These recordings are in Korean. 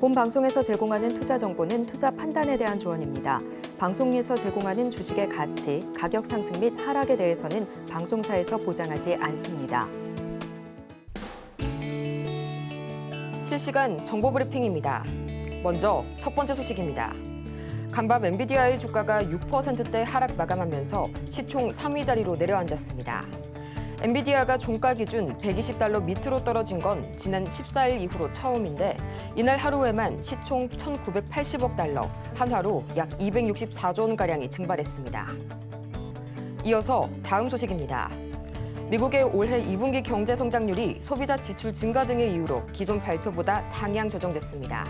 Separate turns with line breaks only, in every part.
본 방송에서 제공하는 투자 정보는 투자 판단에 대한 조언입니다. 방송에서 제공하는 주식의 가치, 가격 상승 및 하락에 대해서는 방송사에서 보장하지 않습니다.
실시간 정보 브리핑입니다. 먼저 첫 번째 소식입니다. 간밤 엔비디아의 주가가 6%대 하락 마감하면서 시총 3위 자리로 내려앉았습니다. 엔비디아가 종가 기준 120달러 밑으로 떨어진 건 지난 14일 이후로 처음인데 이날 하루에만 시총 1,980억 달러, 한화로 약 264조 원가량이 증발했습니다. 이어서 다음 소식입니다. 미국의 올해 2분기 경제 성장률이 소비자 지출 증가 등의 이유로 기존 발표보다 상향 조정됐습니다.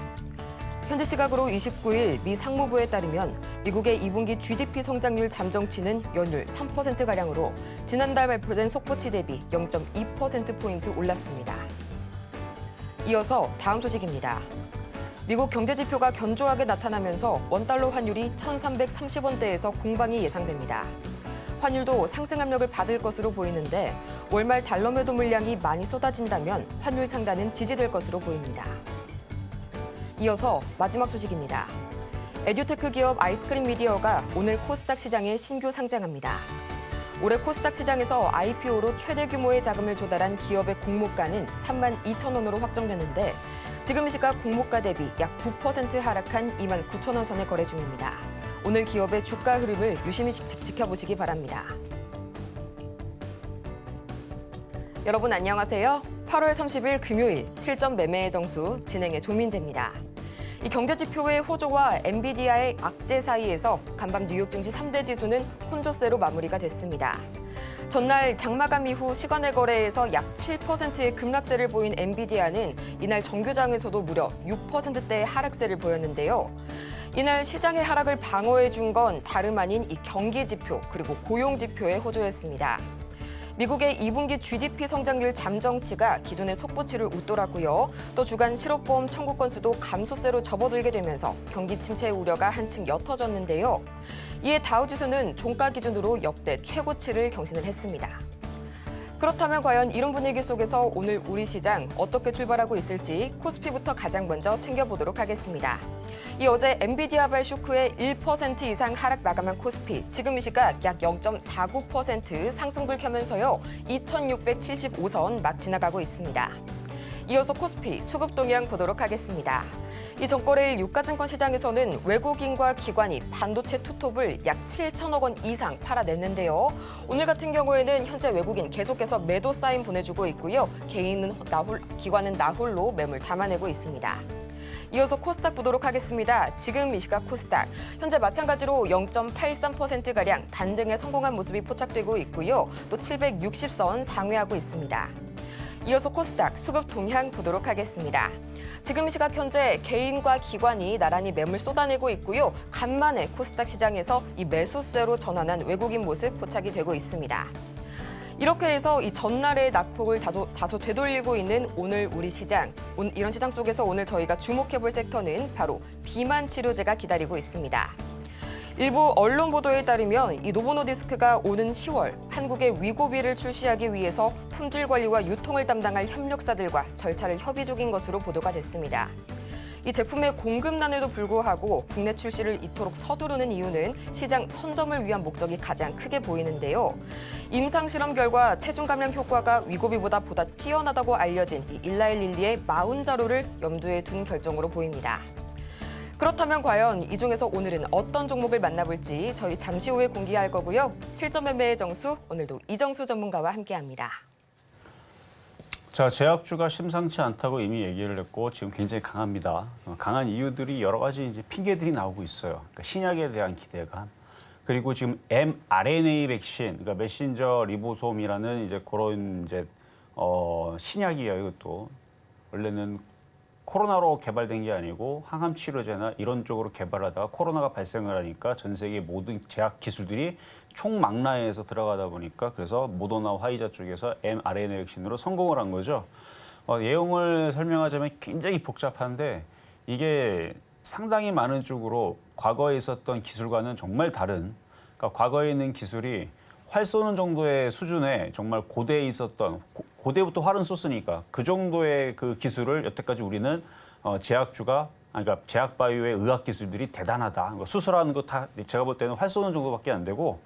현지 시각으로 29일 미 상무부에 따르면 미국의 2분기 GDP 성장률 잠정치는 연율 3%가량으로 지난달 발표된 속보치 대비 0.2%포인트 올랐습니다. 이어서 다음 소식입니다. 미국 경제 지표가 견조하게 나타나면서 원달러 환율이 1,330원대에서 공방이 예상됩니다. 환율도 상승 압력을 받을 것으로 보이는데 월말 달러 매도 물량이 많이 쏟아진다면 환율 상단은 지지될 것으로 보입니다. 이어서 마지막 소식입니다. 에듀테크 기업 아이스크림 미디어가 오늘 코스닥 시장에 신규 상장합니다. 올해 코스닥 시장에서 IPO로 최대 규모의 자금을 조달한 기업의 공모가는 32,000원으로 확정됐는데 지금 이 시각 공모가 대비 약 9% 하락한 29,000원 선에 거래 중입니다. 오늘 기업의 주가 흐름을 유심히 지켜보시기 바랍니다. 여러분 안녕하세요. 8월 30일 금요일 실전 매매의 정수 진행의 조민재입니다. 이 경제지표의 호조와 엔비디아의 악재 사이에서 간밤 뉴욕 증시 3대 지수는 혼조세로 마무리가 됐습니다. 전날 장마감 이후 시간의 거래에서 약 7%의 급락세를 보인 엔비디아는 이날 정규장에서도 무려 6%대의 하락세를 보였는데요. 이날 시장의 하락을 방어해준 건 다름 아닌 이 경기지표 그리고 고용지표의 호조였습니다. 미국의 2분기 GDP 성장률 잠정치가 기존의 속보치를 웃돌았고요. 또 주간 실업보험 청구 건수도 감소세로 접어들게 되면서 경기 침체 우려가 한층 옅어졌는데요. 이에 다우지수는 종가 기준으로 역대 최고치를 경신을 했습니다. 그렇다면 과연 이런 분위기 속에서 오늘 우리 시장 어떻게 출발하고 있을지 코스피부터 가장 먼저 챙겨보도록 하겠습니다. 이 어제 엔비디아발 쇼크에 1% 이상 하락 마감한 코스피, 지금 이 시각 약 0.49% 상승불 켜면서요. 2,675선 막 지나가고 있습니다. 이어서 코스피 수급 동향 보도록 하겠습니다. 이 전거래일 유가증권 시장에서는 외국인과 기관이 반도체 투톱을 약 7천억 원 이상 팔아냈는데요. 오늘 같은 경우에는 현재 외국인 계속해서 매도 사인 보내주고 있고요. 기관은 나홀로 매물 담아내고 있습니다. 이어서 코스닥 보도록 하겠습니다. 지금 이 시각 코스닥, 현재 마찬가지로 0.83%가량 반등에 성공한 모습이 포착되고 있고요. 또 760선 상회하고 있습니다. 이어서 코스닥 수급 동향 보도록 하겠습니다. 지금 이 시각 현재 개인과 기관이 나란히 매물 쏟아내고 있고요. 간만에 코스닥 시장에서 이 매수세로 전환한 외국인 모습 포착이 되고 있습니다. 이렇게 해서 이 전날의 낙폭을 다소 되돌리고 있는 오늘 우리 시장. 이런 시장 속에서 오늘 저희가 주목해볼 섹터는 바로 비만 치료제가 기다리고 있습니다. 일부 언론 보도에 따르면 이 노보노디스크가 오는 10월 한국에 위고비를 출시하기 위해서 품질 관리와 유통을 담당할 협력사들과 절차를 협의 중인 것으로 보도가 됐습니다. 이 제품의 공급난에도 불구하고 국내 출시를 이토록 서두르는 이유는 시장 선점을 위한 목적이 가장 크게 보이는데요. 임상실험 결과 체중 감량 효과가 위고비보다 뛰어나다고 알려진 이 일라일릴리의 마운 자료를 염두에 둔 결정으로 보입니다. 그렇다면 과연 이 중에서 오늘은 어떤 종목을 만나볼지 저희 잠시 후에 공개할 거고요. 실전 매매의 정수, 오늘도 이정수 전문가와 함께합니다.
자, 제약주가 심상치 않다고 이미 얘기를 했고 지금 굉장히 강합니다. 강한 이유들이 여러 가지 이제 핑계들이 나오고 있어요. 그러니까 신약에 대한 기대감, 그리고 지금 mRNA 백신, 그러니까 메신저 리보솜이라는 이제 그런 이제 신약이에요. 이것도 원래는 코로나로 개발된 게 아니고 항암 치료제나 이런 쪽으로 개발하다가 코로나가 발생을 하니까 전 세계 모든 제약 기술들이 총망라해서 들어가다 보니까 그래서 모더나 화이자 쪽에서 mRNA 백신으로 성공을 한 거죠. 내용을 설명하자면 굉장히 복잡한데 이게 상당히 많은 쪽으로 과거에 있었던 기술과는 정말 다른, 그러니까 과거에 있는 기술이 활 쏘는 정도의 수준에 정말 고대에 있었던, 고대부터 활은 쏘으니까 그 정도의 그 기술을 여태까지 우리는 제약주가 그러니까 제약 바이오의 의학 기술들이 대단하다. 그러니까 수술하는 거 다 제가 볼 때는 활 쏘는 정도밖에 안 되고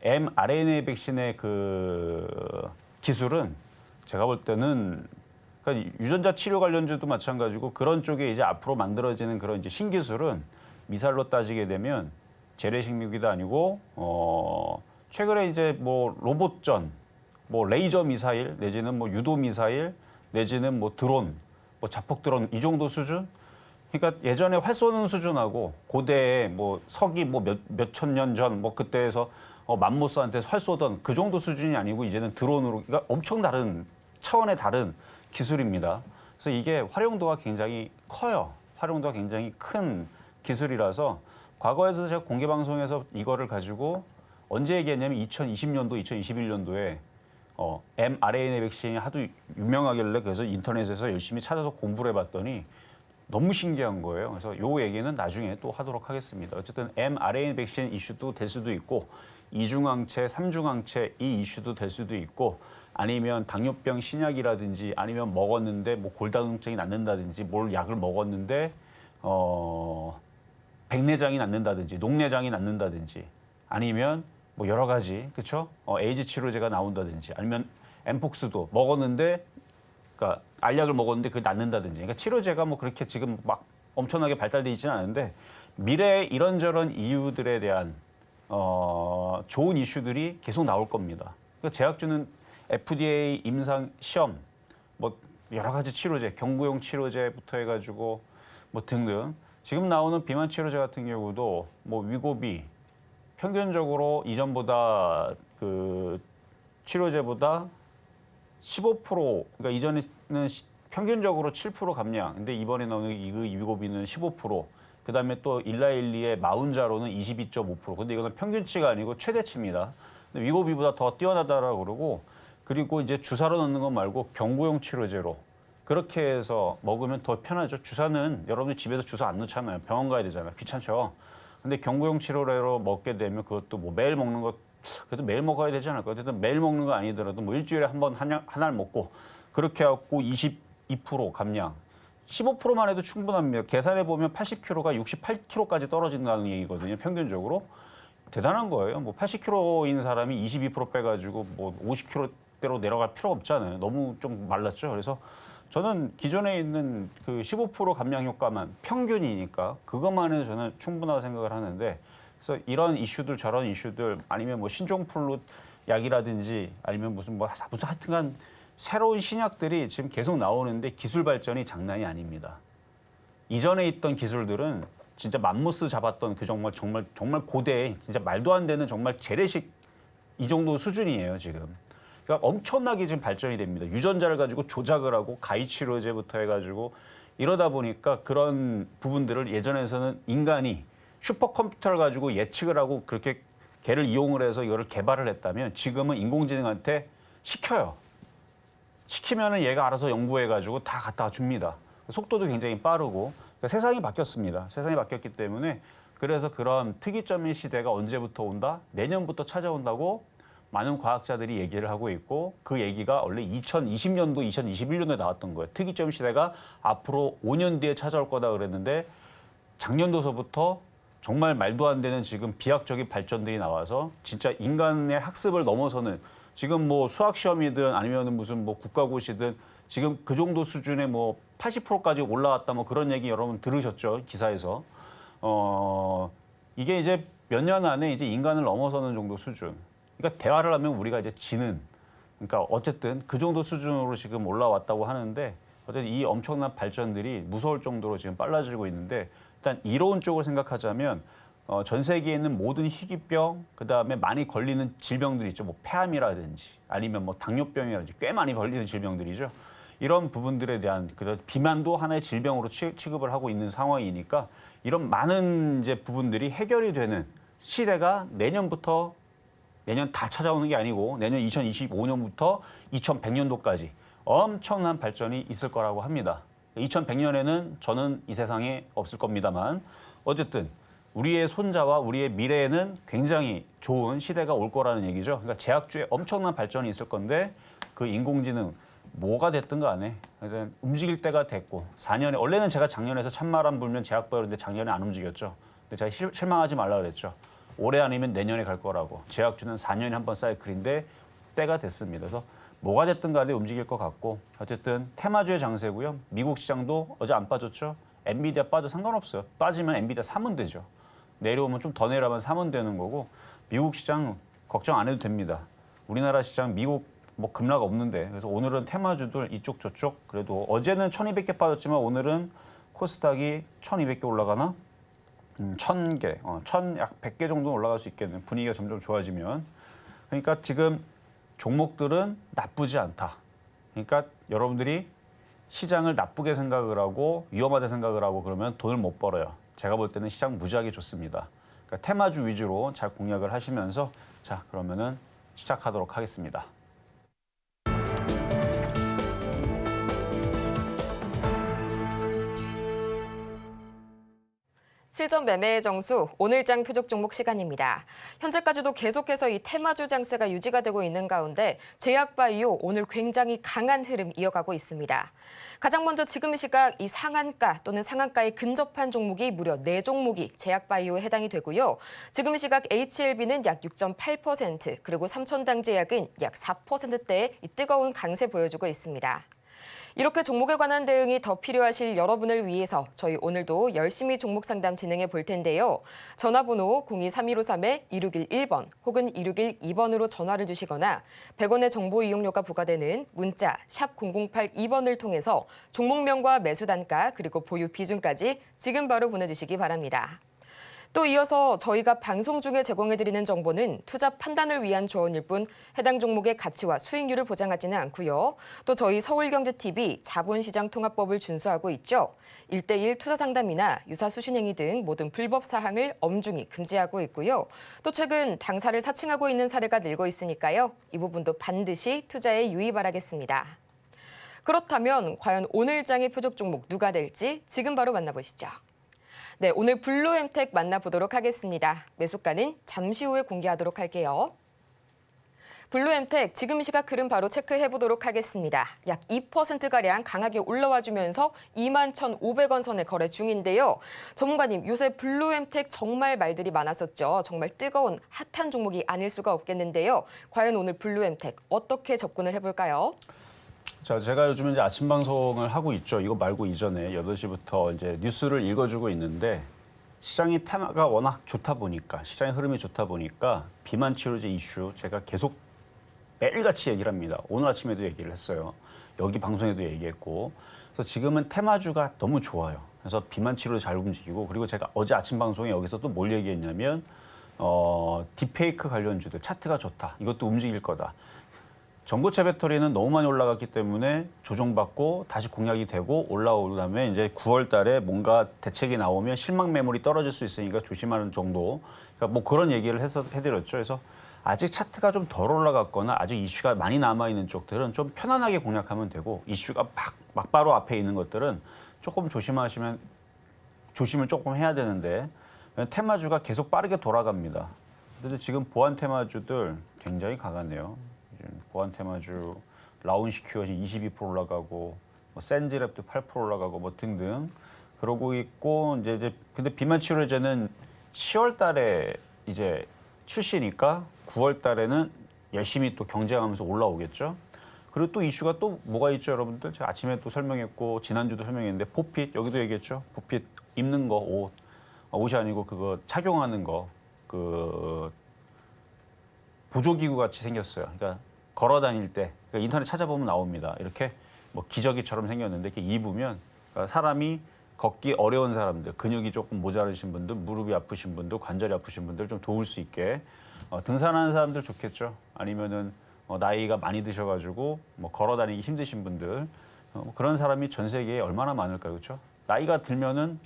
mRNA 백신의 그 기술은 제가 볼 때는 그러니까 유전자 치료 관련주도 마찬가지고 그런 쪽에 이제 앞으로 만들어지는 그런 이제 신기술은 미사일로 따지게 되면 재래식 무기도 아니고 최근에 이제 뭐 로봇전, 뭐 레이저 미사일 내지는 뭐 유도 미사일 내지는 뭐 드론, 뭐 자폭 드론 이 정도 수준. 그러니까 예전에 활 쏘는 수준하고 고대에 뭐 서기 뭐 몇천 년 전 뭐 그때에서 맘모스한테 활 쏘던 그 정도 수준이 아니고 이제는 드론으로 그러니까 엄청 다른 차원의 다른 기술입니다. 그래서 이게 활용도가 굉장히 커요. 활용도가 굉장히 큰 기술이라서 과거에서 제가 공개 방송에서 이거를 가지고 언제 얘기했냐면 2020년도, 2021년도에 mRNA 백신이 하도 유명하길래 그래서 인터넷에서 열심히 찾아서 공부를 해봤더니 너무 신기한 거예요. 그래서 요 얘기는 나중에 또 하도록 하겠습니다. 어쨌든 mRNA 백신 이슈도 될 수도 있고 이중항체, 삼중항체 이 이슈도 될 수도 있고 아니면 당뇨병 신약이라든지 아니면 먹었는데 뭐 골다공증이 낫는다든지 뭘 약을 먹었는데 백내장이 낫는다든지 녹내장이 낫는다든지 아니면 뭐 여러 가지 그렇죠? 에이즈 치료제가 나온다든지 아니면 엠폭스도 먹었는데 그러니까 알약을 먹었는데 그게 낫는다든지 그러니까 치료제가 뭐 그렇게 지금 막 엄청나게 발달돼 있지는 않은데 미래에 이런저런 이유들에 대한 좋은 이슈들이 계속 나올 겁니다. 그러니까 제약주는 FDA 임상 시험 뭐 여러 가지 치료제 경구용 치료제부터 해가지고 뭐 등등 지금 나오는 비만 치료제 같은 경우도 뭐 위고비 평균적으로 이전보다 그 치료제보다 15% 그러니까 이전에는 평균적으로 7% 감량 근데 이번에 나오는 이 위고비는 15% 그다음에 또 일라일리의 마운자로는 22.5% 근데 이거는 평균치가 아니고 최대치입니다. 근데 위고비보다 더 뛰어나다라고 그러고 그리고 이제 주사로 넣는 것 말고 경구용 치료제로 그렇게 해서 먹으면 더 편하죠. 주사는 여러분들 집에서 주사 안 넣잖아요. 병원 가야 되잖아요. 귀찮죠. 근데 경구용 치료제로 먹게 되면 그것도 뭐 매일 먹는 것 그래도 매일 먹어야 되지 않을까요? 어쨌든 매일 먹는 거 아니더라도 뭐 일주일에 한 번 하나를 먹고 그렇게 해갖고 22% 감량 15%만 해도 충분합니다. 계산해 보면 80kg가 68kg까지 떨어진다는 얘기거든요. 평균적으로 대단한 거예요. 뭐 80kg인 사람이 22% 빼가지고 뭐 50kg대로 내려갈 필요가 없잖아요. 너무 좀 말랐죠. 그래서 저는 기존에 있는 그 15% 감량 효과만 평균이니까 그것만 해도 저는 충분하다고 생각을 하는데 그래서 이런 이슈들 저런 이슈들 아니면 뭐 신종플루 약이라든지 아니면 무슨 하여튼간 새로운 신약들이 지금 계속 나오는데 기술 발전이 장난이 아닙니다. 이전에 있던 기술들은 진짜 맘모스 잡았던 그 정말 고대 진짜 말도 안 되는 정말 재래식 이 정도 수준이에요 지금. 그러니까 엄청나게 지금 발전이 됩니다. 유전자를 가지고 조작을 하고 가위 치료제부터 해가지고 이러다 보니까 그런 부분들을 예전에서는 인간이 슈퍼컴퓨터를 가지고 예측을 하고 그렇게 걔를 이용을 해서 이거를 개발을 했다면 지금은 인공지능한테 시켜요. 시키면은 얘가 알아서 연구해가지고 다 갖다 줍니다. 속도도 굉장히 빠르고 그러니까 세상이 바뀌었습니다. 세상이 바뀌었기 때문에 그래서 그런 특이점의 시대가 언제부터 온다? 내년부터 찾아온다고 많은 과학자들이 얘기를 하고 있고 그 얘기가 원래 2020년도, 2021년도에 나왔던 거예요. 특이점 시대가 앞으로 5년 뒤에 찾아올 거다 그랬는데 작년도서부터 정말 말도 안 되는 지금 비약적인 발전들이 나와서 진짜 인간의 학습을 넘어서는 지금 뭐 수학 시험이든 아니면 무슨 뭐 국가고시든 지금 그 정도 수준의 뭐 80%까지 올라왔다 뭐 그런 얘기 여러분 들으셨죠 기사에서 이게 이제 몇 년 안에 이제 인간을 넘어서는 정도 수준. 그러니까 대화를 하면 우리가 이제 지는. 그러니까 어쨌든 그 정도 수준으로 지금 올라왔다고 하는데 어쨌든 이 엄청난 발전들이 무서울 정도로 지금 빨라지고 있는데 일단 이로운 쪽을 생각하자면. 전 세계에 있는 모든 희귀병, 그다음에 많이 걸리는 질병들이 있죠. 뭐 폐암이라든지 아니면 뭐 당뇨병이라든지 꽤 많이 걸리는 질병들이죠. 이런 부분들에 대한 비만도 하나의 질병으로 취급을 하고 있는 상황이니까 이런 많은 이제 부분들이 해결이 되는 시대가 내년 다 찾아오는 게 아니고 내년 2025년부터 2100년도까지 엄청난 발전이 있을 거라고 합니다. 2100년에는 저는 이 세상에 없을 겁니다만 어쨌든 우리의 손자와 우리의 미래에는 굉장히 좋은 시대가 올 거라는 얘기죠. 그러니까 제약주에 엄청난 발전이 있을 건데 그 인공지능 뭐가 됐든 간에 하여튼 움직일 때가 됐고 4년에 원래는 제가 작년에서 찬바람 불면 제약 바이오인데 작년에 안 움직였죠. 근데 제가 실망하지 말라 그랬죠. 올해 아니면 내년에 갈 거라고. 제약주는 4년에 한 번 사이클인데 때가 됐습니다. 그래서 뭐가 됐든 간에 움직일 것 같고 어쨌든 테마주의 장세고요. 미국 시장도 어제 안 빠졌죠. 엔비디아 빠져 상관없어요. 빠지면 엔비디아 사면 되죠. 내려오면 좀 더 내려가면 사면 되는 거고 미국 시장 걱정 안 해도 됩니다. 우리나라 시장 미국 뭐 급락 없는데 그래서 오늘은 테마주들 이쪽 저쪽 그래도 어제는 1200개 빠졌지만 오늘은 코스닥이 1200개 올라가나? 1000개, 약 100개 정도 올라갈 수 있겠네요. 분위기가 점점 좋아지면. 그러니까 지금 종목들은 나쁘지 않다. 그러니까 여러분들이 시장을 나쁘게 생각을 하고 위험하다 생각을 하고 그러면 돈을 못 벌어요. 제가 볼 때는 시장 무지하게 좋습니다. 그러니까 테마주 위주로 잘 공략을 하시면서 자 그러면은 시작하도록 하겠습니다.
실전 매매의 정수, 오늘장 표적 종목 시간입니다. 현재까지도 계속해서 이 테마주 장세가 유지가 되고 있는 가운데 제약바이오 오늘 굉장히 강한 흐름 이어가고 있습니다. 가장 먼저 지금 이 시각 이 상한가 또는 상한가에 근접한 종목이 무려 4종목이 제약바이오에 해당이 되고요. 지금 이 시각 HLB는 약 6.8%, 그리고 삼천당제약은 약 4%대의 이 뜨거운 강세 보여주고 있습니다. 이렇게 종목에 관한 대응이 더 필요하실 여러분을 위해서 저희 오늘도 열심히 종목 상담 진행해 볼 텐데요. 전화번호 023153-2611번 혹은 2612번으로 전화를 주시거나 100원의 정보 이용료가 부과되는 문자 샵 0082번을 통해서 종목명과 매수 단가 그리고 보유 비중까지 지금 바로 보내주시기 바랍니다. 또 이어서 저희가 방송 중에 제공해드리는 정보는 투자 판단을 위한 조언일 뿐 해당 종목의 가치와 수익률을 보장하지는 않고요. 또 저희 서울경제TV 자본시장통합법을 준수하고 있죠. 1:1 투자 상담이나 유사 수신행위 등 모든 불법 사항을 엄중히 금지하고 있고요. 또 최근 당사를 사칭하고 있는 사례가 늘고 있으니까요. 이 부분도 반드시 투자에 유의 바라겠습니다. 그렇다면 과연 오늘 장의 표적 종목 누가 될지 지금 바로 만나보시죠. 네, 오늘 블루엠텍 만나보도록 하겠습니다. 매수가는 잠시 후에 공개하도록 할게요. 블루엠텍 지금 이 시각 흐름 바로 체크해보도록 하겠습니다. 약 2%가량 강하게 올라와주면서 21,500원 선에 거래 중인데요. 전문가님, 요새 블루엠텍 정말 말들이 많았었죠. 정말 뜨거운 핫한 종목이 아닐 수가 없겠는데요. 과연 오늘 블루엠텍 어떻게 접근을 해볼까요?
자, 제가 요즘 이제 아침 방송을 하고 있죠. 이거 말고 이전에 8시부터 이제 뉴스를 읽어주고 있는데 시장의 테마가 워낙 좋다 보니까 시장의 흐름이 좋다 보니까 비만 치료제 이슈 제가 계속 매일같이 얘기를 합니다. 오늘 아침에도 얘기를 했어요. 여기 방송에도 얘기했고. 그래서 지금은 테마주가 너무 좋아요. 그래서 비만 치료제 잘 움직이고 그리고 제가 어제 아침 방송에 여기서 또 뭘 얘기했냐면 딥페이크 관련주들 차트가 좋다. 이것도 움직일 거다. 전고체 배터리는 너무 많이 올라갔기 때문에 조정받고 다시 공략이 되고 올라오고 그다음에 이제 9월 달에 뭔가 대책이 나오면 실망 매물이 떨어질 수 있으니까 조심하는 정도. 그러니까 뭐 그런 얘기를 해드렸죠. 그래서 아직 차트가 좀 덜 올라갔거나 아직 이슈가 많이 남아있는 쪽들은 좀 편안하게 공략하면 되고 이슈가 막 바로 앞에 있는 것들은 조금 조심을 조금 해야 되는데 테마주가 계속 빠르게 돌아갑니다. 근데 지금 보안 테마주들 굉장히 강하네요. 보안 테마주 라운시큐어 22% 올라가고 뭐 센즈랩도 8% 올라가고 뭐 등등 그러고 있고 이제 근데 비만 치료제는 10월 달에 이제 출시니까 9월 달에는 열심히 또 경쟁하면서 올라오겠죠. 그리고 또 이슈가 또 뭐가 있죠, 여러분들? 제가 아침에 또 설명했고 지난주도 설명했는데 포핏 여기도 얘기했죠. 포핏 입는 거 옷이 아니고 그거 착용하는 거 그 보조기구 같이 생겼어요. 그러니까 걸어 다닐 때 그러니까 인터넷 찾아보면 나옵니다. 이렇게 뭐 기저귀처럼 생겼는데 이렇게 입으면 그러니까 사람이 걷기 어려운 사람들, 근육이 조금 모자르신 분들, 무릎이 아프신 분들, 관절이 아프신 분들 좀 도울 수 있게 등산하는 사람들 좋겠죠. 아니면은 나이가 많이 드셔가지고 뭐 걸어 다니기 힘드신 분들 그런 사람이 전 세계에 얼마나 많을까요, 그렇죠? 나이가 들면은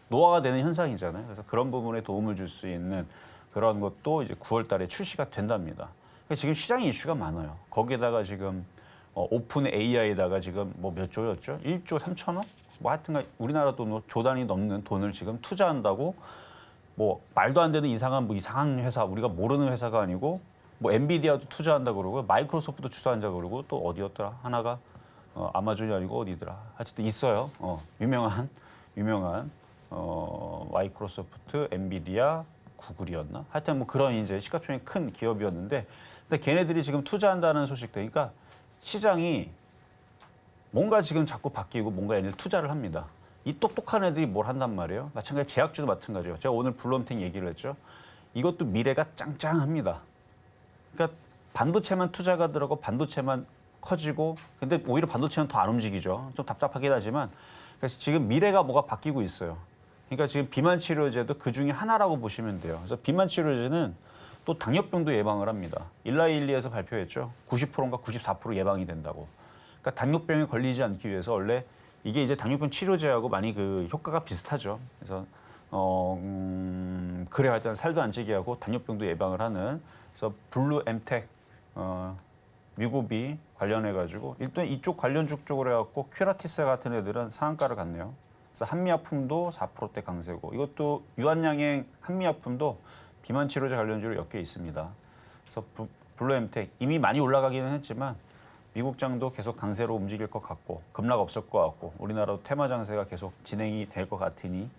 노화가 되는 현상이잖아요. 그래서 그런 부분에 도움을 줄 수 있는 그런 것도 이제 9월달에 출시가 된답니다. 지금 시장에 이슈가 많아요. 거기에다가 지금 오픈 AI에다가 지금 뭐 몇 조였죠? 1조 3천억? 뭐 하여튼간 우리나라 돈 조 단위 넘는 돈을 지금 투자한다고 뭐 말도 안 되는 이상한 회사 우리가 모르는 회사가 아니고 뭐 엔비디아도 투자한다고 그러고 마이크로소프트도 투자한다고 그러고 또 어디였더라? 하나가 아마존이 아니고 어디더라. 하여튼 있어요. 유명한 마이크로소프트, 엔비디아, 구글이었나? 하여튼 뭐 그런 이제 시가총액 큰 기업이었는데, 근데 걔네들이 지금 투자한다는 소식 되니까 시장이 뭔가 지금 자꾸 바뀌고 뭔가 얘네들 투자를 합니다. 이 똑똑한 애들이 뭘 한단 말이에요. 마찬가지 제약주도 마찬가지예요. 제가 오늘 블룸탱 얘기를 했죠. 이것도 미래가 짱짱합니다. 그러니까 반도체만 투자가 들어가고 반도체만 커지고, 근데 오히려 반도체는 더 안 움직이죠. 좀 답답하긴 하지만, 그래서 지금 미래가 뭐가 바뀌고 있어요. 그러니까 지금 비만 치료제도 그 중에 하나라고 보시면 돼요. 그래서 비만 치료제는 또 당뇨병도 예방을 합니다. 일라일리에서 발표했죠. 90%인가 94% 예방이 된다고. 그러니까 당뇨병에 걸리지 않기 위해서 원래 이게 이제 당뇨병 치료제하고 많이 그 효과가 비슷하죠. 그래서 그래 하여튼 살도 안 찌게 하고 당뇨병도 예방을 하는, 그래서 블루 엠텍 미국이 관련해 가지고 일단 이쪽 관련주 쪽으로 해갖고 큐라티스 같은 애들은 상한가를 갔네요. 그래서 한미약품도 4%대 강세고, 이것도 유한양행 한미약품도 비만 치료제 관련주로 엮여 있습니다. 그래서 블루 엠텍 이미 많이 올라가기는 했지만 미국 장도 계속 강세로 움직일 것 같고 급락 없을 것 같고 우리나라도 테마 장세가 계속 진행이 될 것 같으니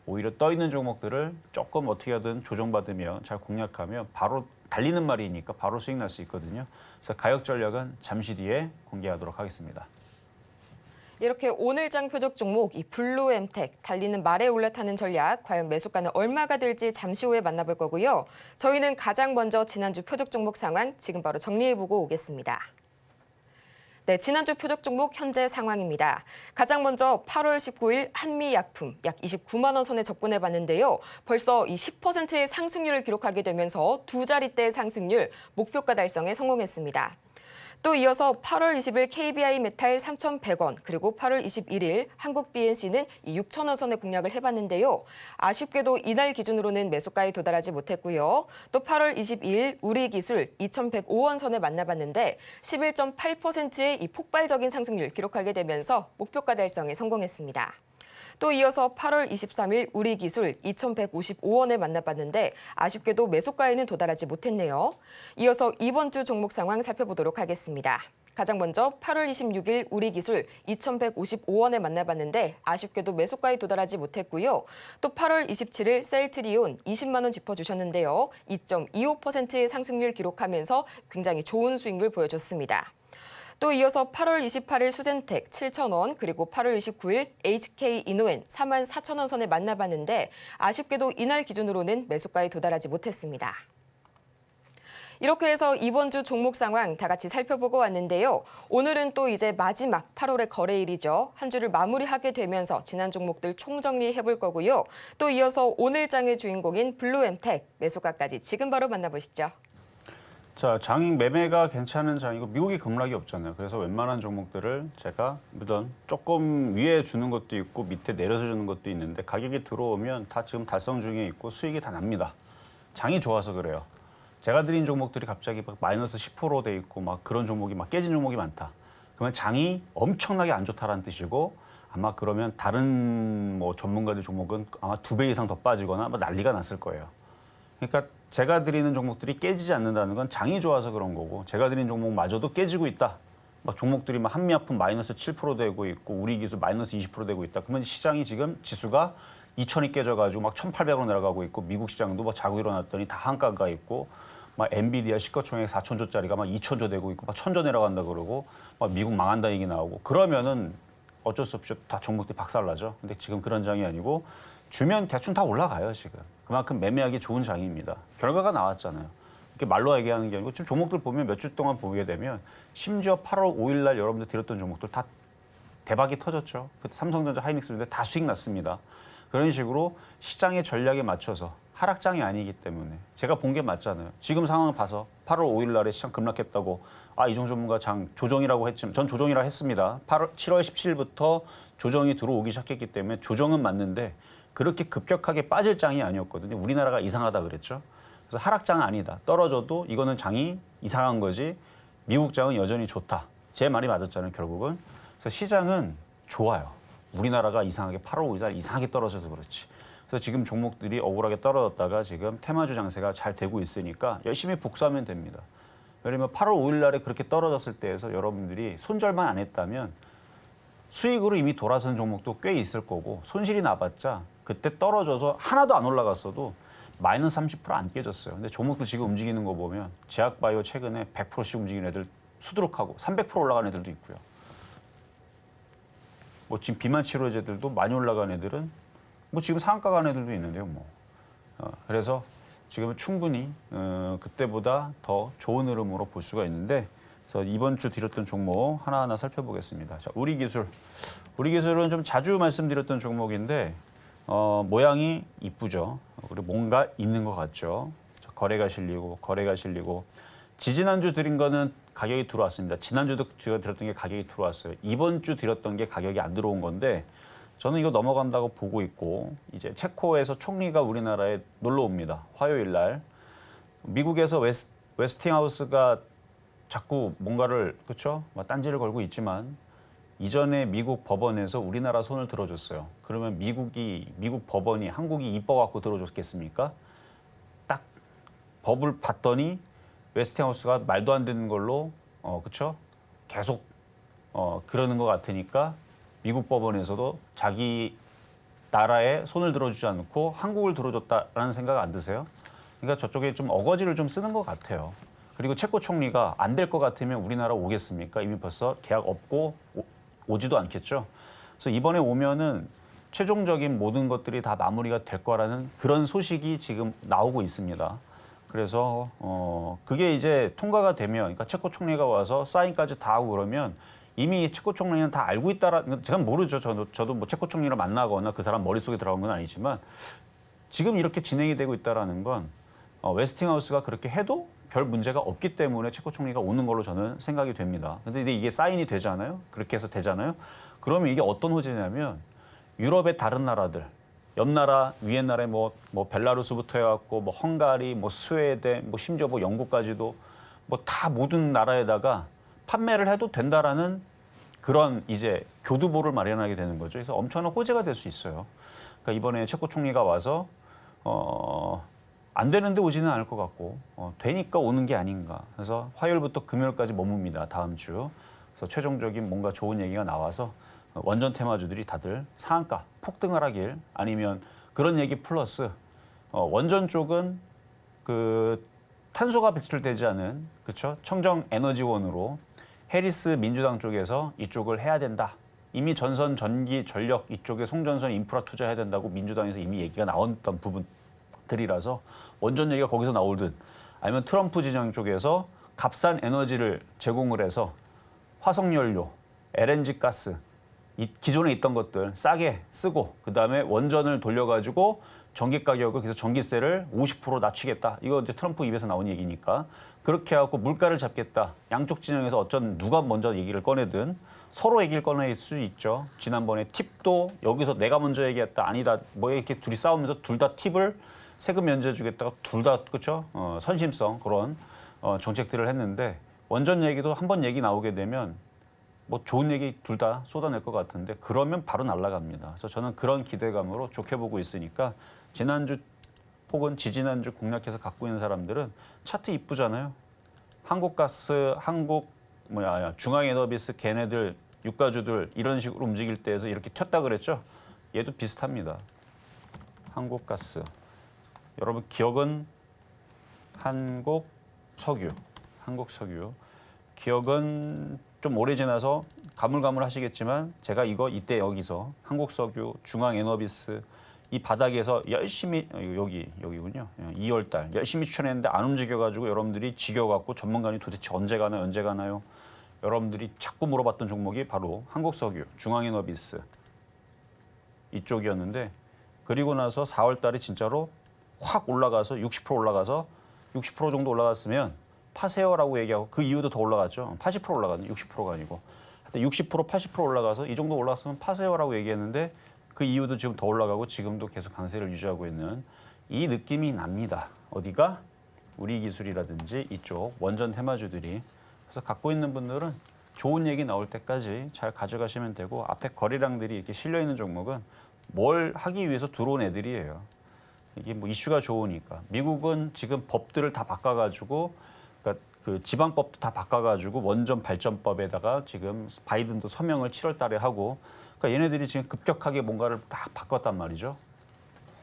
오히려 떠 있는 종목들을 조금 어떻게 하든 조정받으면 잘 공략하면 바로 달리는 말이니까 바로 수익 날 수 있거든요. 그래서 가격 전략은 잠시 뒤에 공개하도록 하겠습니다.
이렇게 오늘장 표적 종목 이 블루엠텍 달리는 말에 올라타는 전략, 과연 매수가는 얼마가 될지 잠시 후에 만나볼 거고요. 저희는 가장 먼저 지난주 표적 종목 상황 지금 바로 정리해보고 오겠습니다. 네, 지난주 표적 종목 현재 상황입니다. 가장 먼저 8월 19일 한미약품 약 29만 원 선에 접근해봤는데요. 벌써 이 10%의 상승률을 기록하게 되면서 두 자릿대의 상승률, 목표가 달성에 성공했습니다. 또 이어서 8월 20일 KBI 메탈 3,100원, 그리고 8월 21일 한국 BNC는 6,000원 선에 공략을 해봤는데요. 아쉽게도 이날 기준으로는 매수가에 도달하지 못했고요. 또 8월 22일 우리기술 2,105원 선에 만나봤는데 11.8%의 이 폭발적인 상승률 기록하게 되면서 목표가 달성에 성공했습니다. 또 이어서 8월 23일 우리기술 2,155원에 만나봤는데 아쉽게도 매수가에는 도달하지 못했네요. 이어서 이번 주 종목 상황 살펴보도록 하겠습니다. 가장 먼저 8월 26일 우리기술 2,155원에 만나봤는데 아쉽게도 매수가에 도달하지 못했고요. 또 8월 27일 셀트리온 20만 원 짚어주셨는데요. 2.25%의 상승률 기록하면서 굉장히 좋은 수익률 보여줬습니다. 또 이어서 8월 28일 수젠텍 7,000원, 그리고 8월 29일 HK이노엔 44,000원 선에 만나봤는데 아쉽게도 이날 기준으로는 매수가에 도달하지 못했습니다. 이렇게 해서 이번 주 종목 상황 다 같이 살펴보고 왔는데요. 오늘은 또 이제 마지막 8월의 거래일이죠. 한 주를 마무리하게 되면서 지난 종목들 총정리해볼 거고요. 또 이어서 오늘 장의 주인공인 블루엠텍 매수가까지 지금 바로 만나보시죠.
자, 장이 매매가 괜찮은 장이고 미국이 급락이 없잖아요. 그래서 웬만한 종목들을 제가 물론 조금 위에 주는 것도 있고 밑에 내려서 주는 것도 있는데 가격이 들어오면 다 지금 달성 중에 있고 수익이 다 납니다. 장이 좋아서 그래요. 제가 드린 종목들이 갑자기 막 마이너스 10%돼 있고 막 그런 종목이 막 깨진 종목이 많다. 그러면 장이 엄청나게 안 좋다라는 뜻이고, 아마 그러면 다른 뭐 전문가들 종목은 아마 2배 이상 더 빠지거나 뭐 난리가 났을 거예요. 그러니까 제가 드리는 종목들이 깨지지 않는다는 건 장이 좋아서 그런 거고, 제가 드린 종목마저도 깨지고 있다. 막 종목들이 막 한미약품 마이너스 7% 되고 있고 우리기술 마이너스 20% 되고 있다. 그러면 시장이 지금 지수가 2,000이 깨져가지고 막 1,800으로 내려가고 있고, 미국 시장도 뭐 자고 일어났더니 다 한가가 있고, 막 엔비디아 시가총액 4,000조짜리가 막 2,000조 되고 있고, 막 1,000조 내려간다 그러고, 막 미국 망한다 얘기 나오고, 그러면은 어쩔 수 없이 다 종목들이 박살나죠. 근데 지금 그런 장이 아니고 주면 대충 다 올라가요 지금. 그만큼 매매하기 좋은 장입니다. 결과가 나왔잖아요. 이렇게 말로 얘기하는 게 아니고 지금 종목들 보면 몇 주 동안 보게 되면 심지어 8월 5일 날 여러분들 들었던 종목들 다 대박이 터졌죠. 그때 삼성전자, 하이닉스인데 다 수익 났습니다. 그런 식으로 시장의 전략에 맞춰서 하락장이 아니기 때문에 제가 본 게 맞잖아요. 지금 상황을 봐서 8월 5일 날에 시장 급락했다고 이종 전문가 장 조정이라고 했지만 전 조정이라 했습니다. 7월 17일부터 조정이 들어오기 시작했기 때문에 조정은 맞는데 그렇게 급격하게 빠질 장이 아니었거든요. 우리나라가 이상하다 그랬죠. 그래서 하락장은 아니다. 떨어져도 이거는 장이 이상한 거지 미국 장은 여전히 좋다. 제 말이 맞았잖아요, 결국은. 그래서 시장은 좋아요. 우리나라가 이상하게 8월 5일 날 이상하게 떨어져서 그렇지. 그래서 지금 종목들이 억울하게 떨어졌다가 지금 테마주 장세가 잘 되고 있으니까 열심히 복수하면 됩니다. 왜냐면 8월 5일 날에 그렇게 떨어졌을 때에서 여러분들이 손절만 안 했다면 수익으로 이미 돌아선 종목도 꽤 있을 거고 손실이 나봤자 그때 떨어져서 하나도 안 올라갔어도 마이너스 30%안 깨졌어요. 근데 종목도 지금 움직이는 거 보면 제약바이오 최근에 100%씩 움직이는 애들 수두룩하고 300% 올라간 애들도 있고요. 뭐 지금 비만 치료제들도 많이 올라간 애들은 뭐 지금 상한가 간 애들도 있는데요. 뭐 그래서 지금은 충분히 그때보다 더 좋은 흐름으로 볼 수가 있는데 그래서 이번 주 드렸던 종목 하나하나 살펴보겠습니다. 자, 우리기술은 좀 자주 말씀드렸던 종목인데 모양이 이쁘죠. 그리고 뭔가 있는 것 같죠. 자, 거래가 실리고 지지난주 드린 거는 가격이 들어왔습니다. 지난주도 드렸던 게 가격이 들어왔어요. 이번 주 드렸던 게 가격이 안 들어온 건데 저는 이거 넘어간다고 보고 있고 이제 체코에서 총리가 우리나라에 놀러 옵니다. 화요일 날. 미국에서 웨스팅하우스가 자꾸 뭔가를 그렇죠? 딴지를 걸고 있지만 이전에 미국 법원에서 우리나라 손을 들어줬어요. 그러면 미국 법원이 한국이 이뻐갖고 들어줬겠습니까? 딱 법을 봤더니 웨스팅하우스가 말도 안 되는 걸로 그렇죠? 계속 그러는 것 같으니까 미국 법원에서도 자기 나라에 손을 들어주지 않고 한국을 들어줬다라는 생각 안 드세요? 그러니까 저쪽에 좀 어거지를 좀 쓰는 것 같아요. 그리고 체코 총리가 안 될 것 같으면 우리나라 오겠습니까? 이미 벌써 계약 없고 오지도 않겠죠. 그래서 이번에 오면은 최종적인 모든 것들이 다 마무리가 될 거라는 그런 소식이 지금 나오고 있습니다. 그래서 그게 이제 통과가 되면, 그러니까 체코 총리가 와서 사인까지 다 하고 그러면 이미 체코 총리는 다 알고 있다라는, 제가 모르죠. 저도 뭐 체코 총리를 만나거나 그 사람 머릿속에 들어간 건 아니지만 지금 이렇게 진행이 되고 있다라는 건 웨스팅하우스가 그렇게 해도 별 문제가 없기 때문에 체코 총리가 오는 걸로 저는 생각이 됩니다. 근데 이게 사인이 되잖아요. 그렇게 해서 되잖아요. 그러면 이게 어떤 호재냐면 유럽의 다른 나라들, 옆 나라, 위에 나라에 뭐 벨라루스부터 해갖고 뭐 헝가리, 뭐 스웨덴, 뭐 심지어 뭐 영국까지도 뭐 다 모든 나라에다가 판매를 해도 된다라는 그런 이제 교두보를 마련하게 되는 거죠. 그래서 엄청난 호재가 될 수 있어요. 그러니까 이번에 체코 총리가 와서 안 되는데 오지는 않을 것 같고 되니까 오는 게 아닌가. 그래서 화요일부터 금요일까지 머뭅니다. 다음 주. 그래서 최종적인 뭔가 좋은 얘기가 나와서 원전 테마주들이 다들 상한가 폭등을 하길, 아니면 그런 얘기 플러스 원전 쪽은 그 탄소가 배출되지 않은 그렇죠? 청정 에너지원으로 해리스 민주당 쪽에서 이쪽을 해야 된다. 이미 전선, 전기, 전력 이쪽에 송전선 인프라 투자해야 된다고 민주당에서 이미 얘기가 나왔던 부분들이라서 원전 얘기가 거기서 나오든, 아니면 트럼프 진영 쪽에서 값싼 에너지를 제공을 해서 화석연료, LNG 가스, 기존에 있던 것들 싸게 쓰고 그다음에 원전을 돌려가지고 전기 가격을, 그래서 전기세를 50% 낮추겠다. 이거 이제 트럼프 입에서 나온 얘기니까 그렇게 해갖고 물가를 잡겠다. 양쪽 진영에서 어쩐 누가 먼저 얘기를 꺼내든 서로 얘기를 꺼낼 수 있죠. 지난번에 팁도 여기서 내가 먼저 얘기했다. 아니다. 뭐 이렇게 둘이 싸우면서 둘 다 팁을 세금 면제 주겠다가 둘 다 그렇죠. 선심성 그런 정책들을 했는데 원전 얘기도 한번 얘기 나오게 되면 뭐 좋은 얘기 둘 다 쏟아낼 것 같은데 그러면 바로 날아갑니다. 그래서 저는 그런 기대감으로 좋게 보고 있으니까 지난주 혹은 지지난주 공략해서 갖고 있는 사람들은 차트 이쁘잖아요. 한국가스, 중앙에너비스 걔네들 유가주들 이런 식으로 움직일 때에서 이렇게 튀었다 그랬죠. 얘도 비슷합니다. 한국가스. 여러분 기억은 한국석유. 기억은 좀 오래 지나서 가물가물하시겠지만 제가 이때 여기서 한국석유, 중앙에너비스 이 바닥에서 열심히 여기군요. 2월달 열심히 추천했는데 안 움직여가지고 여러분들이 지겨워갖고 전문가님 도대체 언제 가나요? 여러분들이 자꾸 물어봤던 종목이 바로 한국석유, 중앙에너비스 이쪽이었는데, 그리고 나서 4월달에 진짜로 확 올라가서 60% 올라가서 60% 정도 올라갔으면 파세요라고 얘기하고 그 이후도 더 올라갔죠. 80% 올라갔네. 60%가 아니고. 하여튼 60%, 80% 올라가서 이 정도 올라갔으면 파세요라고 얘기했는데 그 이후도 지금 더 올라가고 지금도 계속 강세를 유지하고 있는 이 느낌이 납니다. 어디가? 우리기술이라든지 이쪽 원전 테마주들이. 그래서 갖고 있는 분들은 좋은 얘기 나올 때까지 잘 가져가시면 되고, 앞에 거래량들이 이렇게 실려있는 종목은 뭘 하기 위해서 들어온 애들이에요. 이게 뭐 이슈가 좋으니까. 미국은 지금 법들을 다 바꿔가지고 그러니까 그 지방법도 다 바꿔가지고 원전 발전법에다가 지금 바이든도 서명을 7월 달에 하고 그러니까 얘네들이 지금 급격하게 뭔가를 다 바꿨단 말이죠.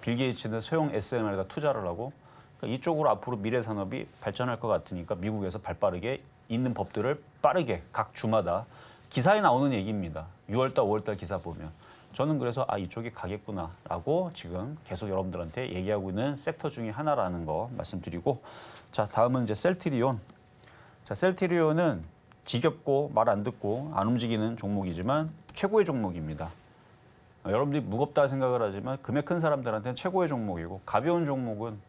빌 게이츠는 소형 SMR에다 투자를 하고 그러니까 이쪽으로 앞으로 미래 산업이 발전할 것 같으니까 미국에서 발빠르게 있는 법들을 빠르게 각 주마다 기사에 나오는 얘기입니다. 6월 달, 5월 달 기사 보면 저는 그래서 이쪽이 가겠구나라고 지금 계속 여러분들한테 얘기하고 있는 섹터 중에 하나라는 거 말씀드리고 자 다음은 이제 셀트리온. 자 셀트리온은 지겹고 말 안 듣고 안 움직이는 종목이지만 최고의 종목입니다. 여러분들이 무겁다 생각을 하지만 금액 큰 사람들한테는 최고의 종목이고 가벼운 종목은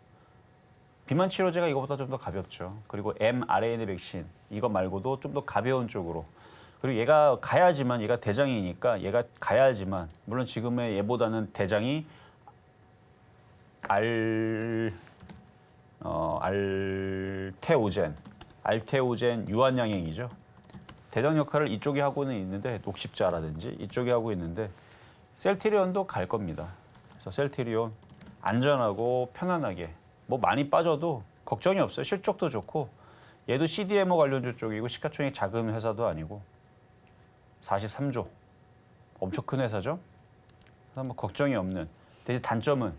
비만 치료제가 이거보다 좀 더 가볍죠. 그리고 mRNA 백신 이거 말고도 좀 더 가벼운 쪽으로 그리고 얘가 가야지만 얘가 대장이니까 얘가 가야지만 물론 지금의 얘보다는 대장이 알테오젠 유한양행이죠. 대장 역할을 이쪽이 하고는 있는데 녹십자라든지 이쪽이 하고 있는데 셀트리온도 갈 겁니다. 그래서 셀트리온 안전하고 편안하게 뭐 많이 빠져도 걱정이 없어요. 실적도 좋고 얘도 CDMO 관련주 쪽이고 시가총액 작은 회사도 아니고 43조 엄청 큰 회사죠. 그래서 뭐 걱정이 없는. 대신 단점은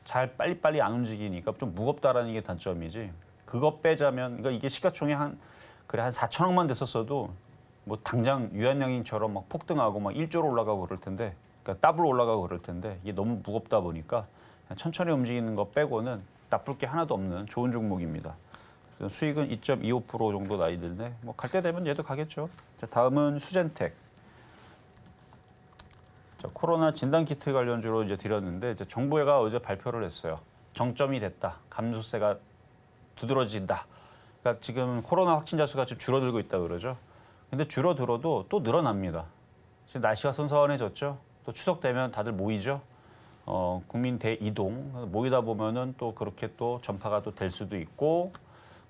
잘 빨리빨리 안 움직이니까 좀 무겁다라는 게 단점이지. 그거 빼자면 그러니까 이게 시가총액 한 4천억만 됐었어도 뭐 당장 유한양행처럼 막 폭등하고 막 1조로 올라가고 그럴 텐데 그러니까 더블 올라가고 그럴 텐데 이게 너무 무겁다 보니까 그냥 천천히 움직이는 거 빼고는 나쁠 게 하나도 없는 좋은 종목입니다. 수익은 2.25% 정도 나이 들네. 뭐 갈 때 되면 얘도 가겠죠. 자, 다음은 수젠텍. 자, 코로나 진단 키트 관련주로 이제 드렸는데 이제 정부가 어제 발표를 했어요. 정점이 됐다. 감소세가 두드러진다. 그러니까 지금 코로나 확진자 수가 지금 줄어들고 있다 그러죠. 근데 줄어들어도 또 늘어납니다. 지금 날씨가 선선해졌죠. 또 추석 되면 다들 모이죠. 국민 대이동 모이다 보면은 또 그렇게 또 전파가 또 될 수도 있고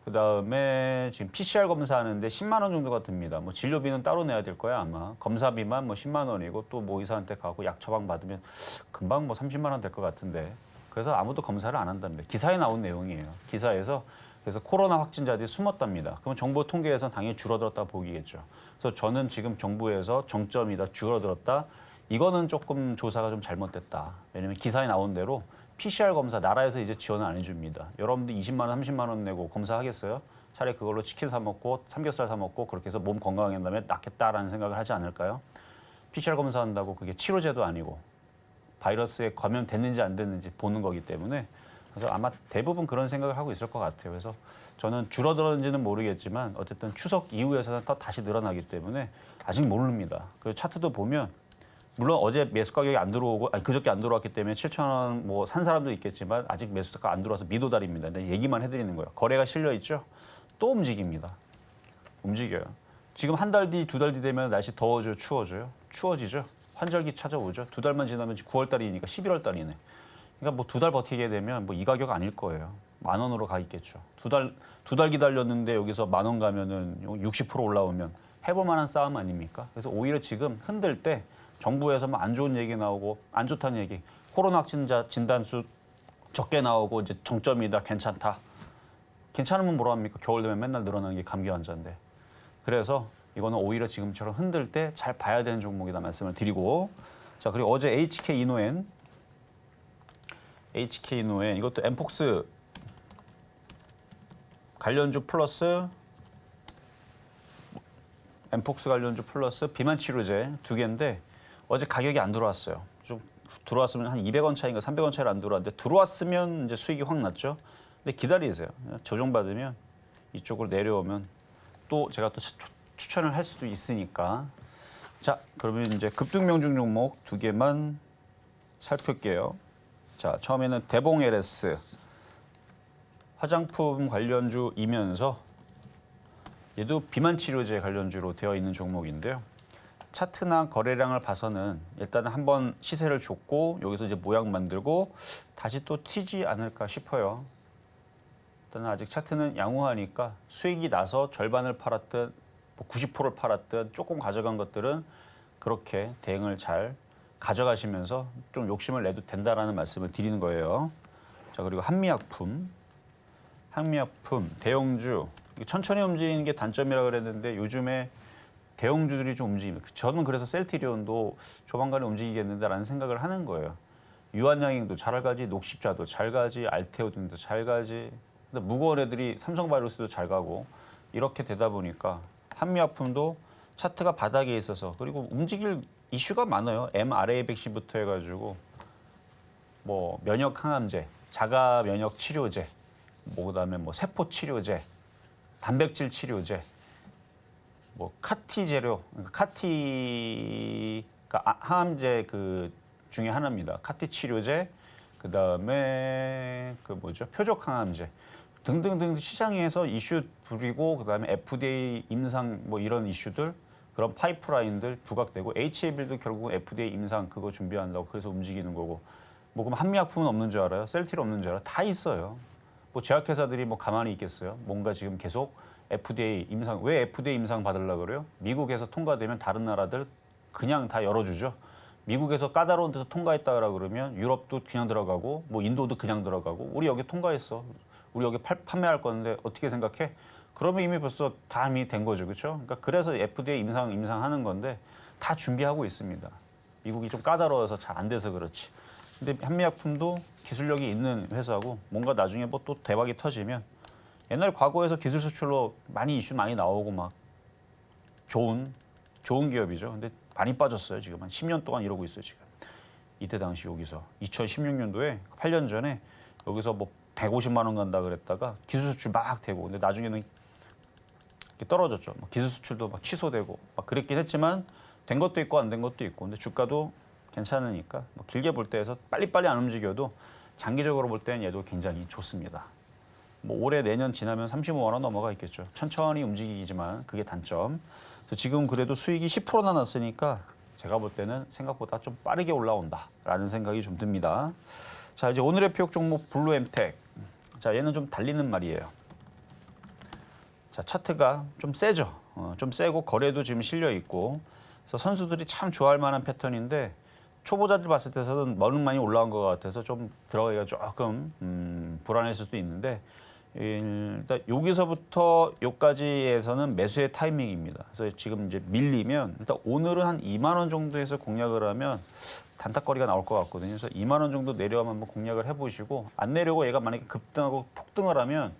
그다음에 지금 PCR 검사하는데 10만 원 정도가 듭니다. 뭐 진료비는 따로 내야 될 거야 아마. 검사비만 뭐 10만 원이고 또 뭐 의사한테 가고 약 처방 받으면 금방 뭐 30만 원 될 것 같은데. 그래서 아무도 검사를 안 한답니다. 기사에 나온 내용이에요. 기사에서 그래서 코로나 확진자들이 숨었답니다. 그럼 정부 통계에서 당연히 줄어들었다 보기겠죠. 그래서 저는 지금 정부에서 정점이다 줄어들었다. 이거는 조금 조사가 좀 잘못됐다. 왜냐하면 기사에 나온 대로 PCR 검사 나라에서 이제 지원을 안 해줍니다. 여러분들 20만 원, 30만 원 내고 검사하겠어요? 차라리 그걸로 치킨 사 먹고 삼겹살 사 먹고 그렇게 해서 몸 건강한 다음에 낫겠다라는 생각을 하지 않을까요? PCR 검사한다고 그게 치료제도 아니고 바이러스에 감염됐는지 안 됐는지 보는 거기 때문에 그래서 아마 대부분 그런 생각을 하고 있을 것 같아요. 그래서 저는 줄어들었는지는 모르겠지만 어쨌든 추석 이후에서는 또 다시 늘어나기 때문에 아직 모릅니다. 그 차트도 보면 물론 어제 매수 가격이 안 들어오고 그저께 안 들어왔기 때문에 7천 원 뭐 산 사람도 있겠지만 아직 매수가 안 들어와서 미도달입니다. 근데 얘기만 해드리는 거예요. 거래가 실려 있죠. 또 움직입니다. 움직여요. 지금 한 달 뒤, 두 달 뒤 되면 날씨 더워져요, 추워져요? 추워지죠. 환절기 찾아오죠. 두 달만 지나면 9월 달이니까 11월 달이네. 그러니까 뭐 두 달 버티게 되면 뭐 이 가격 아닐 거예요. 10,000원으로 가 있겠죠. 두 달 기다렸는데 여기서 10,000원 가면은 60% 올라오면 해볼 만한 싸움 아닙니까? 그래서 오히려 지금 흔들 때 정부에서 뭐 안 좋은 얘기 나오고 안 좋다는 얘기, 코로나 확진자 진단수 적게 나오고 이제 정점이다, 괜찮다. 괜찮으면 뭐라 합니까? 겨울 되면 맨날 늘어나는 게 감기 환자인데. 그래서 이거는 오히려 지금처럼 흔들 때 잘 봐야 되는 종목이다 말씀을 드리고 자 그리고 어제 HK 이노엔 이것도 엠폭스 관련주 플러스 엠폭스 관련주 플러스 비만 치료제 두 개인데 어제 가격이 안 들어왔어요. 좀 들어왔으면 한 200원 차인가 300원 차이로 안 들어왔는데 들어왔으면 이제 수익이 확 났죠. 근데 기다리세요. 조정받으면 이쪽으로 내려오면 또 제가 또 추천을 할 수도 있으니까. 자, 그러면 이제 급등명중 종목 두 개만 살펴볼게요. 자, 처음에는 대봉 LS 화장품 관련주이면서 얘도 비만 치료제 관련주로 되어 있는 종목인데요. 차트나 거래량을 봐서는 일단 한번 시세를 줬고 여기서 이제 모양 만들고 다시 또 튀지 않을까 싶어요. 일단 아직 차트는 양호하니까 수익이 나서 절반을 팔았든 90%를 팔았든 조금 가져간 것들은 그렇게 대응을 잘 가져가시면서 좀 욕심을 내도 된다라는 말씀을 드리는 거예요. 자, 그리고 한미약품. 한미약품, 대형주 천천히 움직이는 게 단점이라 그랬는데 요즘에 대형주들이 좀 움직입니다. 저는 그래서 셀트리온도 조만간에 움직이겠는데라는 생각을 하는 거예요. 유한양행도 잘 가지, 녹십자도 잘 가지, 알테오 등도 잘 가지. 근데 무거운 애들이 삼성바이오로스도 잘 가고 이렇게 되다 보니까 한미약품도 차트가 바닥에 있어서 그리고 움직일 이슈가 많아요. mRNA 백신부터 해가지고 뭐 면역 항암제, 자가 면역 치료제, 뭐 그다음에 뭐 세포 치료제, 단백질 치료제, 뭐 카티 재료, 카티가 항암제 그 중에 하나입니다. 카티 치료제, 그다음에 그 뭐죠? 표적 항암제 등등등 시장에서 이슈 부리고 그다음에 FDA 임상 뭐 이런 이슈들 그런 파이프라인들 부각되고 HAB도 결국은 FDA 임상 그거 준비한다고 그래서 움직이는 거고 뭐 그럼 한미약품은 없는 줄 알아요? 셀트리 없는 줄 알아요? 다 있어요. 뭐 제약회사들이 뭐 가만히 있겠어요? 뭔가 지금 계속 FDA 임상 왜 FDA 임상 받으려고 그래요? 미국에서 통과되면 다른 나라들 그냥 다 열어주죠. 미국에서 까다로운 데서 통과했다 그러면 유럽도 그냥 들어가고 뭐 인도도 그냥 들어가고 우리 여기 통과했어. 우리 여기 판매할 건데 어떻게 생각해? 그러면 이미 벌써 다 이미 된 거죠. 그렇죠? 그러니까 그래서 FDA 임상하는 건데 다 준비하고 있습니다. 미국이 좀 까다로워서 잘 안 돼서 그렇지. 근데 한미약품도 기술력이 있는 회사고 뭔가 나중에 뭐 또 대박이 터지면 옛날 과거에서 기술 수출로 많이 이슈 많이 나오고 막 좋은 기업이죠. 근데 많이 빠졌어요. 지금 한 10년 동안 이러고 있어요. 지금. 이때 당시 여기서 2016년도에 8년 전에 여기서 뭐 150만 원 간다 그랬다가 기술 수출 막 되고 근데 나중에는 이렇게 떨어졌죠. 막 기술 수출도 막 취소되고 막 그랬긴 했지만 된 것도 있고 안 된 것도 있고 근데 주가도 괜찮으니까 뭐 길게 볼 때에서 빨리빨리 안 움직여도 장기적으로 볼 때는 얘도 굉장히 좋습니다. 뭐 올해 내년 지나면 35만 원 넘어가 있겠죠. 천천히 움직이지만 그게 단점. 그래서 지금 그래도 수익이 10%나 났으니까 제가 볼 때는 생각보다 좀 빠르게 올라온다라는 생각이 좀 듭니다. 자 이제 오늘의 표역 종목 블루엠텍. 자 얘는 좀 달리는 말이에요. 자 차트가 좀 세죠. 좀 세고 거래도 지금 실려 있고 그래서 선수들이 참 좋아할 만한 패턴인데 초보자들 봤을 때서는 많이 올라온 것 같아서 좀 들어가기가 조금 불안할 수도 있는데 일단 여기서부터 여기까지에서는 매수의 타이밍입니다. 그래서 지금 이제 밀리면 일단 오늘은 한 2만 원 정도에서 공략을 하면 단타거리가 나올 것 같거든요. 그래서 2만 원 정도 내려가면 한번 공략을 해보시고 안 내려고 얘가 만약에 급등하고 폭등을 하면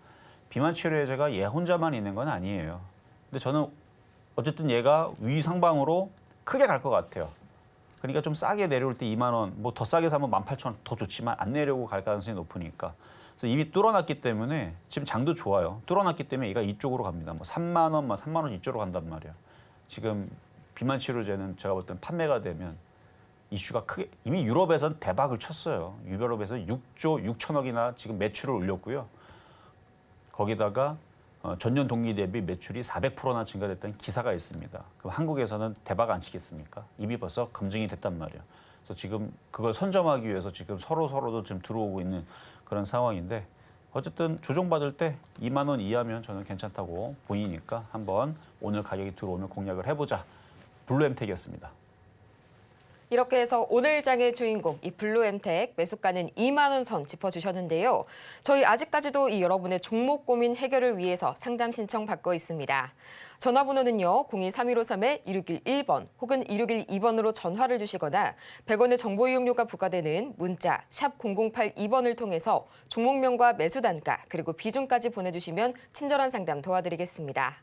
비만 치료제가 얘 혼자만 있는 건 아니에요. 근데 저는 어쨌든 얘가 위상방으로 크게 갈 것 같아요. 그러니까 좀 싸게 내려올 때 2만 원, 뭐 더 싸게 사면 18,000원 더 좋지만 안 내려고 갈 가능성이 높으니까. 그래서 이미 뚫어놨기 때문에 지금 장도 좋아요. 뚫어놨기 때문에 얘가 이쪽으로 갑니다. 뭐 3만 원, 3만 원 이쪽으로 간단 말이에요. 지금 비만 치료제는 제가 볼 때는 판매가 되면 이슈가 크게 이미 유럽에선 대박을 쳤어요. 유럽에서 6조 6천억이나 지금 매출을 올렸고요. 거기다가 전년 동기 대비 매출이 400%나 증가됐다는 기사가 있습니다. 그럼 한국에서는 대박 안 치겠습니까? 이미 벌써 검증이 됐단 말이에요. 그래서 지금 그걸 선점하기 위해서 지금 서로도 지금 들어오고 있는 그런 상황인데 어쨌든 조정받을 때 2만 원 이하면 저는 괜찮다고 보이니까 한번 오늘 가격이 들어오면 공략을 해보자. 블루엠텍이었습니다.
이렇게 해서 오늘 장의 주인공 이 블루엠텍 매수가는 2만 원 선 짚어주셨는데요. 저희 아직까지도 이 여러분의 종목 고민 해결을 위해서 상담 신청 받고 있습니다. 전화번호는요. 02-3153-2611번 혹은 2612번으로 전화를 주시거나 100원의 정보 이용료가 부과되는 문자 샵 0082번을 통해서 종목명과 매수 단가 그리고 비중까지 보내주시면 친절한 상담 도와드리겠습니다.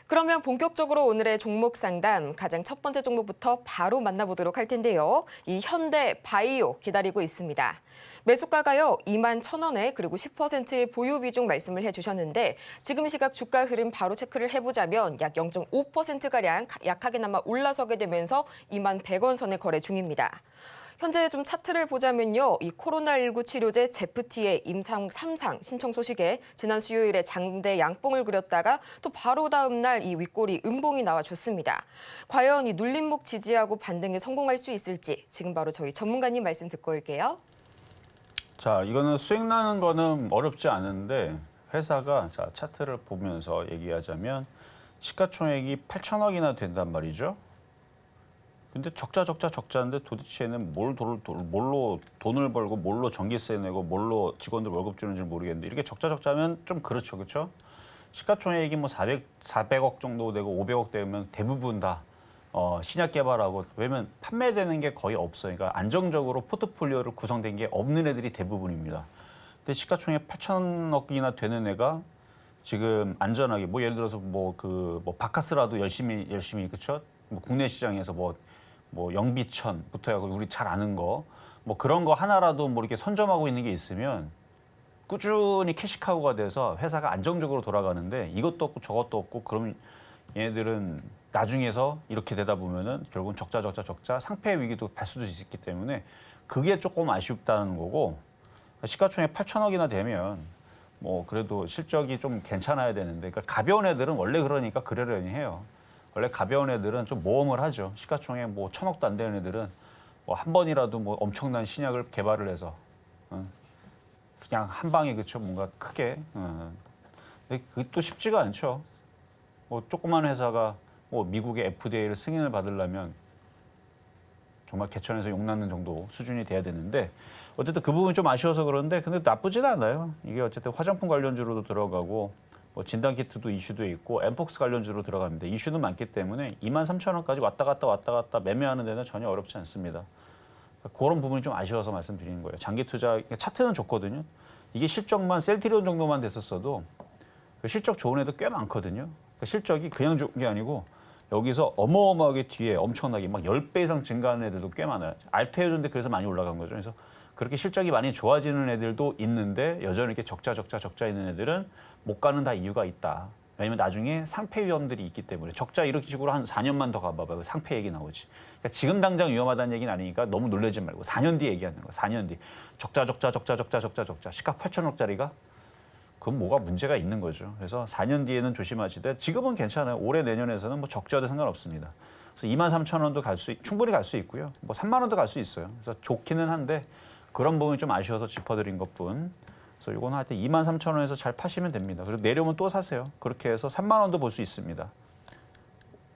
그러면 본격적으로 오늘의 종목 상담 가장 첫 번째 종목부터 바로 만나보도록 할 텐데요. 이 현대 바이오 기다리고 있습니다. 매수가가요 21,000원에 그리고 10%의 보유 비중 말씀을 해주셨는데 지금 시각 주가 흐름 바로 체크를 해보자면 약 0.5%가량 약하게나마 올라서게 되면서 21,100원 선에 거래 중입니다. 현재 좀 차트를 보자면요. 이 코로나19 치료제 제프티의 임상 3상 신청 소식에 지난 수요일에 장대 양봉을 그렸다가 또 바로 다음 날 이 윗꼬리 음봉이 나와줬습니다. 과연 이 눌림목 지지하고 반등에 성공할 수 있을지 지금 바로 저희 전문가님 말씀 듣고 올게요.
자, 이거는 수익 나는 거는 어렵지 않은데 회사가 자, 차트를 보면서 얘기하자면 시가총액이 8천억이나 된단 말이죠. 근데 적자인데 도대체는 뭘로 돈을 벌고 뭘로 전기세 내고 뭘로 직원들 월급 주는지 모르겠는데 이렇게 적자면 좀 그렇죠. 그렇죠? 시가총액이 뭐 400억 정도 되고 500억 되면 대부분 다 신약 개발하고 왜냐면 판매되는 게 거의 없어요. 그러니까 안정적으로 포트폴리오를 구성된 게 없는 애들이 대부분입니다. 근데 시가총액 8천억이나 되는 애가 지금 안전하게 뭐 예를 들어서 뭐 바카스라도 열심히 그렇죠? 뭐 국내 시장에서 뭐 영비천부터 해서 우리 잘 아는 거 뭐 그런 거 하나라도 뭐 이렇게 선점하고 있는 게 있으면 꾸준히 캐시카우가 돼서 회사가 안정적으로 돌아가는데 이것도 없고 저것도 없고 그럼 얘네들은 나중에서 이렇게 되다 보면은 결국은 적자 상폐 위기도 발 수도 있기 때문에 그게 조금 아쉽다는 거고 시가총액 8천억이나 되면 뭐 그래도 실적이 좀 괜찮아야 되는데 그러니까 가벼운 애들은 원래 그러니까 그러려니 해요. 원래 가벼운 애들은 좀 모험을 하죠. 시가총액 뭐 1,000억도 안 되는 애들은 뭐 한 번이라도 뭐 엄청난 신약을 개발을 해서 그냥 한 방에 그쵸 뭔가 크게. 근데 그게 또 쉽지가 않죠. 뭐 조그만 회사가 뭐 미국의 FDA를 승인을 받으려면 정말 개천에서 용 낳는 정도 수준이 돼야 되는데 어쨌든 그 부분이 좀 아쉬워서 그런데 근데 나쁘진 않아요. 이게 어쨌든 화장품 관련주로도 들어가고 뭐 진단키트도 이슈도 있고 엠폭스 관련주로 들어갑니다. 이슈는 많기 때문에 23,000원까지 왔다 갔다 매매하는 데는 전혀 어렵지 않습니다. 그러니까 그런 부분이 좀 아쉬워서 말씀드리는 거예요. 장기 투자 차트는 좋거든요. 이게 실적만 셀트리온 정도만 됐었어도 실적 좋은 애도 꽤 많거든요. 그러니까 실적이 그냥 좋은 게 아니고 여기서 어마어마하게 뒤에 엄청나게 막 10배 이상 증가하는 애들도 꽤 많아요. 알테오전데 그래서 많이 올라간 거죠. 그래서 그렇게 실적이 많이 좋아지는 애들도 있는데 여전히 이렇게 적자 있는 애들은 못 가는 다 이유가 있다. 왜냐면 나중에 상폐 위험들이 있기 때문에 적자 이렇게 식으로 한 4년만 더 가봐봐요. 상폐 얘기 나오지. 그러니까 지금 당장 위험하다는 얘기는 아니니까 너무 놀라지 말고 4년 뒤 얘기하는 거야. 4년 뒤. 적자. 시가 8천억짜리가 그건 뭐가 문제가 있는 거죠. 그래서 4년 뒤에는 조심하시되 지금은 괜찮아요. 올해 내년에서는 뭐 적자도 상관없습니다. 그래서 23,000원도 충분히 갈 수 있고요. 뭐 3만 원도 갈 수 있어요. 그래서 좋기는 한데 그런 부분이 좀 아쉬워서 짚어드린 것뿐. 그래서 이거는 하여튼 23,000원에서 잘 파시면 됩니다. 그리고 내려오면 또 사세요. 그렇게 해서 3만 원도 볼 수 있습니다.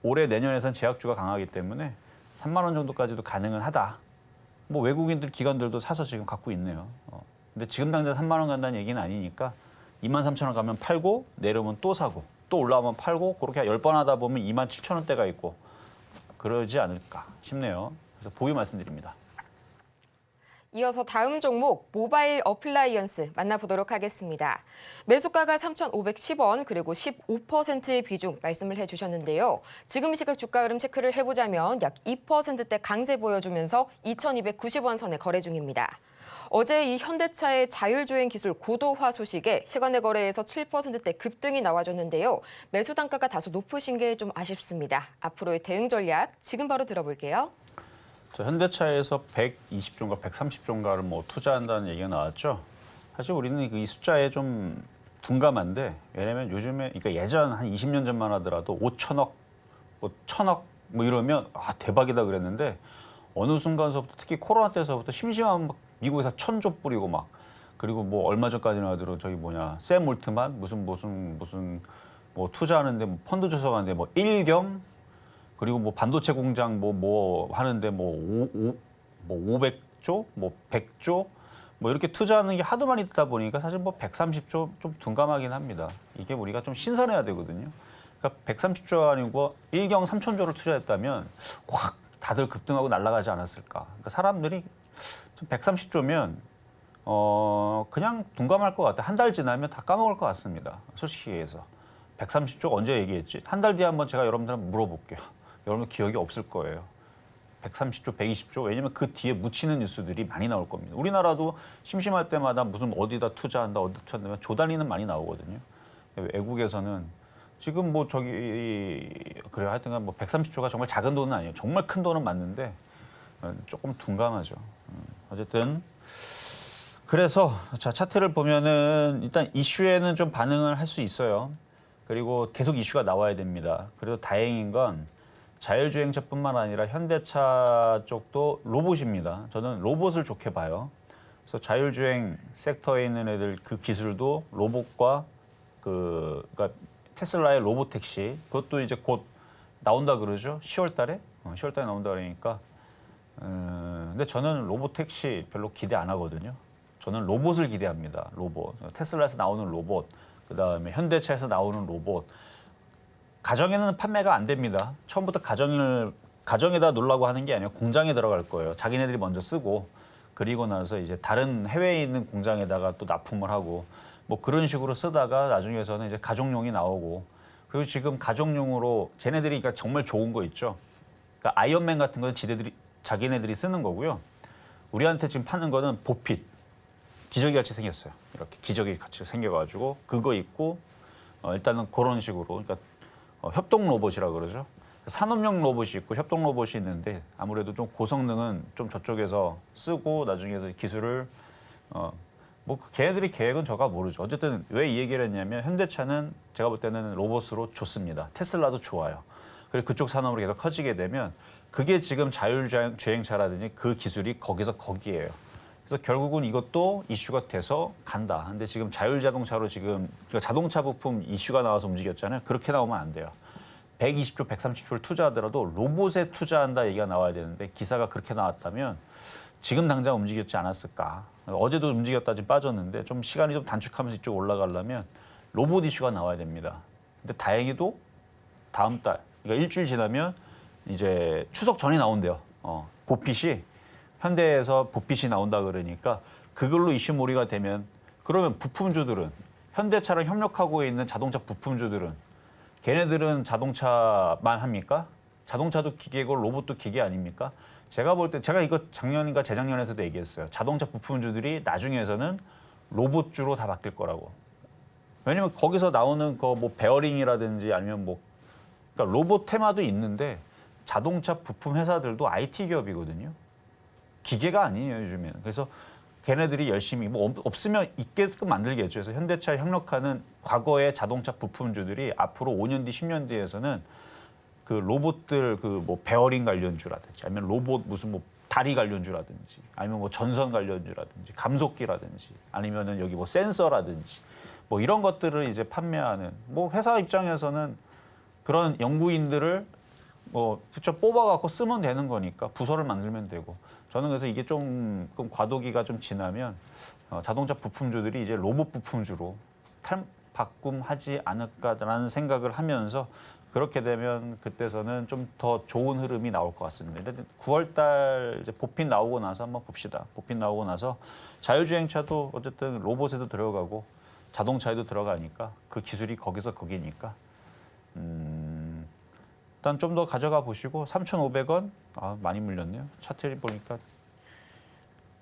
올해 내년에선 제약주가 강하기 때문에 3만 원 정도까지도 가능은 하다. 뭐 외국인들 기관들도 사서 지금 갖고 있네요. 근데 지금 당장 3만 원 간다는 얘기는 아니니까 23,000원 가면 팔고 내려오면 또 사고 또 올라오면 팔고 그렇게 10번 하다 보면 27,000원대가 있고 그러지 않을까 싶네요. 그래서 보유 말씀드립니다.
이어서 다음 종목 모바일 어플라이언스 만나보도록 하겠습니다. 매수가가 3,510원 그리고 15%의 비중 말씀을 해주셨는데요. 지금 시각 주가 흐름 체크를 해보자면 약 2%대 강세 보여주면서 2,290원 선에 거래 중입니다. 어제 이 현대차의 자율주행 기술 고도화 소식에 시간의 거래에서 7%대 급등이 나와줬는데요. 매수 단가가 다소 높으신 게 좀 아쉽습니다. 앞으로의 대응 전략 지금 바로 들어볼게요.
현대차에서 120조인가 130조인가를 뭐 투자한다는 얘기가 나왔죠. 사실 우리는 이 숫자에 좀 둔감한데 왜냐면 요즘에 그러니까 예전 한 20년 전만 하더라도 5천억, 뭐 1,000억 뭐 이러면 아 대박이다 그랬는데 어느 순간서부터 특히 코로나 때서부터 심심하면 막 미국에서 1,000조 뿌리고 막 그리고 뭐 얼마 전까지는 하더라도 저기 샘 올트만 무슨 뭐 투자하는데 뭐 펀드 조성하는데 뭐 1겸 그리고 뭐 반도체 공장 뭐 하는데 뭐 500조, 뭐 100조 뭐 이렇게 투자하는 게 하도 많이 있다 보니까 사실 뭐 130조 좀 둔감하긴 합니다. 이게 우리가 좀 신선해야 되거든요. 그러니까 130조 아니고 1경 3천조를 투자했다면 확 다들 급등하고 날아가지 않았을까. 그러니까 사람들이 130조면 그냥 둔감할 것 같아. 한 달 지나면 다 까먹을 것 같습니다. 솔직히 얘기해서. 130조 언제 얘기했지? 한 달 뒤에 한번 제가 여러분들한테 물어볼게요. 여러분 기억이 없을 거예요. 130조, 120조. 왜냐면 그 뒤에 묻히는 뉴스들이 많이 나올 겁니다. 우리나라도 심심할 때마다 무슨 어디다 투자한다, 어디 투자한다, 조단위는 많이 나오거든요. 외국에서는 지금 뭐 그래요. 하여튼간 뭐 130조가 정말 작은 돈은 아니에요. 정말 큰 돈은 맞는데 조금 둔감하죠. 어쨌든 그래서 자 차트를 보면은 일단 이슈에는 좀 반응을 할 수 있어요. 그리고 계속 이슈가 나와야 됩니다. 그래도 다행인 건 자율주행차뿐만 아니라 현대차 쪽도 로봇입니다. 저는 로봇을 좋게 봐요. 그래서 자율주행 섹터에 있는 애들 그 기술도 로봇과 그러니까 테슬라의 로봇택시 그것도 이제 곧 나온다 그러죠. 10월 달에? 10월 달에 나온다 그러니까. 근데 저는 로봇 택시 별로 기대 안 하거든요. 저는 로봇을 기대합니다. 로봇. 테슬라에서 나오는 로봇, 그다음에 현대차에서 나오는 로봇. 가정에는 판매가 안 됩니다. 처음부터 가정에다 놓으려고 하는 게 아니라 공장에 들어갈 거예요. 자기네들이 먼저 쓰고 그리고 나서 이제 다른 해외에 있는 공장에다가 또 납품을 하고 뭐 그런 식으로 쓰다가 나중에서는 이제 가정용이 나오고 그리고 지금 가정용으로 쟤네들이 그러니까 정말 좋은 거 있죠. 그러니까 아이언맨 같은 건 자기네들이 쓰는 거고요. 우리한테 지금 파는 거는 보핏. 기저귀 같이 생겼어요. 이렇게 기저귀 같이 생겨가지고 그거 있고 일단은 그런 식으로 그러니까 협동 로봇이라 그러죠. 산업용 로봇이 있고 협동 로봇이 있는데 아무래도 좀 고성능은 좀 저쪽에서 쓰고 나중에서 기술을 뭐 걔네들이 계획은 저가 모르죠. 어쨌든 왜 이 얘기를 했냐면 현대차는 제가 볼 때는 로봇으로 좋습니다. 테슬라도 좋아요. 그리고 그쪽 산업으로 계속 커지게 되면 그게 지금 자율주행차라든지 그 기술이 거기에요. 그래서 결국은 이것도 이슈가 돼서 간다. 근데 지금 자율자동차로 지금 그러니까 자동차 부품 이슈가 나와서 움직였잖아요. 그렇게 나오면 안 돼요. 120조, 130조를 투자하더라도 로봇에 투자한다 얘기가 나와야 되는데 기사가 그렇게 나왔다면 지금 당장 움직였지 않았을까. 어제도 움직였다 지금 빠졌는데 좀 시간이 좀 단축하면서 이쪽 올라가려면 로봇 이슈가 나와야 됩니다. 근데 다행히도 다음 달, 그러니까 일주일 지나면 이제 추석 전에 나온대요. 보핏이 현대에서 보핏이 나온다 그러니까 그걸로 이슈몰이가 되면 그러면 부품주들은 현대차랑 협력하고 있는 자동차 부품주들은 걔네들은 자동차만 합니까? 자동차도 기계고 로봇도 기계 아닙니까? 제가 볼 때 제가 이거 작년인가 재작년에서도 얘기했어요. 자동차 부품주들이 나중에서는 로봇주로 다 바뀔 거라고. 왜냐면 거기서 나오는 거 뭐 베어링이라든지 아니면 뭐 그러니까 로봇 테마도 있는데 자동차 부품 회사들도 IT 기업이거든요. 기계가 아니에요, 요즘에는. 그래서 걔네들이 열심히 뭐 없으면 있게끔 만들겠죠. 그래서 현대차에 협력하는 과거의 자동차 부품주들이 앞으로 5년 뒤, 10년 뒤에서는 그 로봇들 그 뭐 베어링 관련주라든지 아니면 로봇 무슨 뭐 다리 관련주라든지 아니면 뭐 전선 관련주라든지 감속기라든지 아니면은 여기 뭐 센서라든지 뭐 이런 것들을 이제 판매하는 뭐 회사 입장에서는 그런 연구인들을 뭐 직접 뽑아갖고 쓰면 되는 거니까 부서를 만들면 되고 저는 그래서 이게 좀 과도기가 좀 지나면 자동차 부품주들이 이제 로봇 부품주로 바꿈하지 않을까라는 생각을 하면서 그렇게 되면 그때서는 좀 더 좋은 흐름이 나올 것 같습니다. 9월 달 이제 보핏 나오고 나서 한번 봅시다. 보핏 나오고 나서 자율주행차도 어쨌든 로봇에도 들어가고 자동차에도 들어가니까 그 기술이 거기니까 일단 좀 더 가져가 보시고 3,500원 많이 물렸네요. 차트 보니까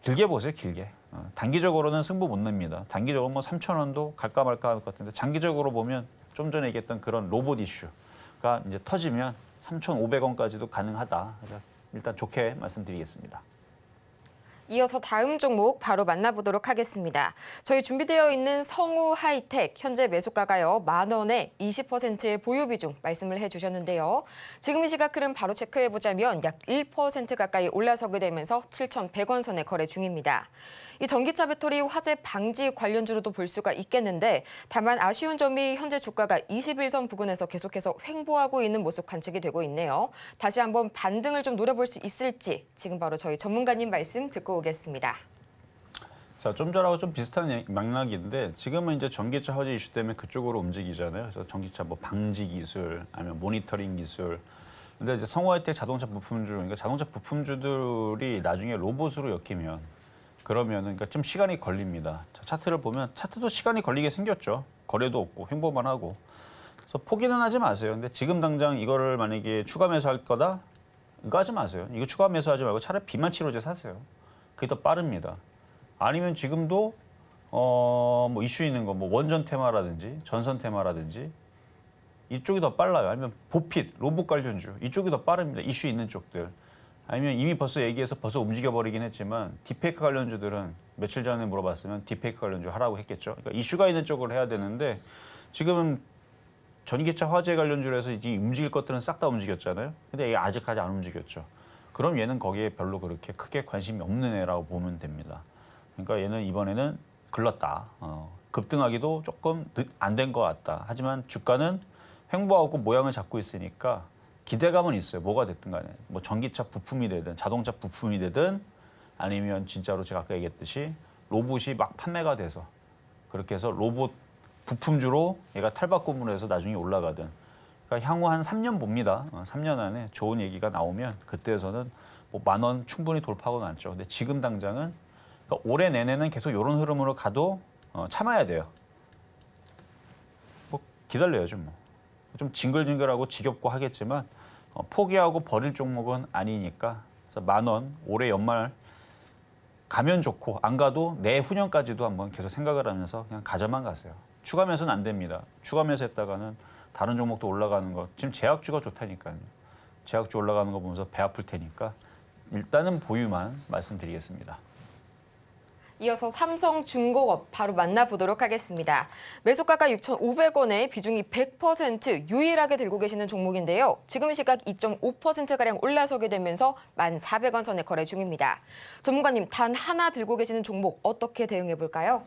길게 보세요. 길게. 단기적으로는 승부 못 냅니다. 단기적으로 뭐 3,000원도 갈까 말까 할 것 같은데 장기적으로 보면 좀 전에 얘기했던 그런 로봇 이슈가 이제 터지면 3,500원까지도 가능하다. 그래서 일단 좋게 말씀드리겠습니다.
이어서 다음 종목 바로 만나보도록 하겠습니다. 저희 준비되어 있는 성우 하이텍 현재 매수가가요 10,000원에 20%의 보유 비중 말씀을 해주셨는데요. 지금 이 시각 흐름 바로 체크해보자면 약 1% 가까이 올라서게 되면서 7,100원 선에 거래 중입니다. 이 전기차 배터리 화재 방지 관련주로도 볼 수가 있겠는데 다만 아쉬운 점이 현재 주가가 21선 부근에서 계속해서 횡보하고 있는 모습 관측이 되고 있네요. 다시 한번 반등을 좀 노려볼 수 있을지 지금 바로 저희 전문가님 말씀 듣고 오겠습니다.
자, 좀 전하고 좀 비슷한 맥락인데 지금은 이제 전기차 화재 이슈 때문에 그쪽으로 움직이잖아요. 그래서 전기차 뭐 방지 기술 아니면 모니터링 기술. 근데 이제 성우하이텍 자동차 부품주, 그러니까 자동차 부품주들이 나중에 로봇으로 엮이면 그러면은 그러니까 좀 시간이 걸립니다. 자, 차트를 보면 차트도 시간이 걸리게 생겼죠. 거래도 없고 횡보만 하고. 그래서 포기는 하지 마세요. 근데 지금 당장 이거를 만약에 추가 매수할 거다? 이거 하지 마세요. 이거 추가 매수하지 말고 차라리 비만 치료제 사세요. 그게 더 빠릅니다. 아니면 지금도 뭐 이슈 있는 거 뭐 원전 테마라든지 전선 테마라든지 이쪽이 더 빨라요. 아니면 보핏, 로봇 관련주 이쪽이 더 빠릅니다. 이슈 있는 쪽들. 아니면 이미 벌써 얘기해서 벌써 움직여버리긴 했지만 딥페이크 관련주들은 며칠 전에 물어봤으면 딥페이크 관련주 하라고 했겠죠. 그러니까 이슈가 있는 쪽을 해야 되는데 지금은 전기차 화재 관련주로 해서 이제 움직일 것들은 싹 다 움직였잖아요. 근데 얘가 아직까지 안 움직였죠. 그럼 얘는 거기에 별로 그렇게 크게 관심이 없는 애라고 보면 됩니다. 그러니까 얘는 이번에는 글렀다. 급등하기도 조금 안 된 것 같다. 하지만 주가는 횡보하고 모양을 잡고 있으니까 기대감은 있어요. 뭐가 됐든 간에. 뭐 전기차 부품이 되든 자동차 부품이 되든 아니면 진짜로 제가 아까 얘기했듯이 로봇이 막 판매가 돼서 그렇게 해서 로봇 부품주로 얘가 탈바꿈을 해서 나중에 올라가든 그러니까 향후 한 3년 봅니다. 3년 안에 좋은 얘기가 나오면 그때에서는 뭐 10,000원 충분히 돌파하고 났죠. 근데 지금 당장은 그러니까 올해 내내는 계속 이런 흐름으로 가도 참아야 돼요. 뭐 기다려야죠. 뭐. 좀 징글징글하고 지겹고 하겠지만 포기하고 버릴 종목은 아니니까 그래서 10,000원 올해 연말 가면 좋고 안 가도 내후년까지도 한번 계속 생각을 하면서 그냥 가져만 가세요. 추가 매수는 안 됩니다. 추가 매수했다가는 다른 종목도 올라가는 거 지금 제약주가 좋다니까요. 제약주 올라가는 거 보면서 배 아플 테니까 일단은 보유만 말씀드리겠습니다.
이어서 삼성중공업 바로 만나보도록 하겠습니다. 매수가가 6,500원에 비중이 100% 유일하게 들고 계시는 종목인데요. 지금 시각 2.5%가량 올라서게 되면서 1,400원 선에 거래 중입니다. 전문가님, 단 하나 들고 계시는 종목 어떻게 대응해 볼까요?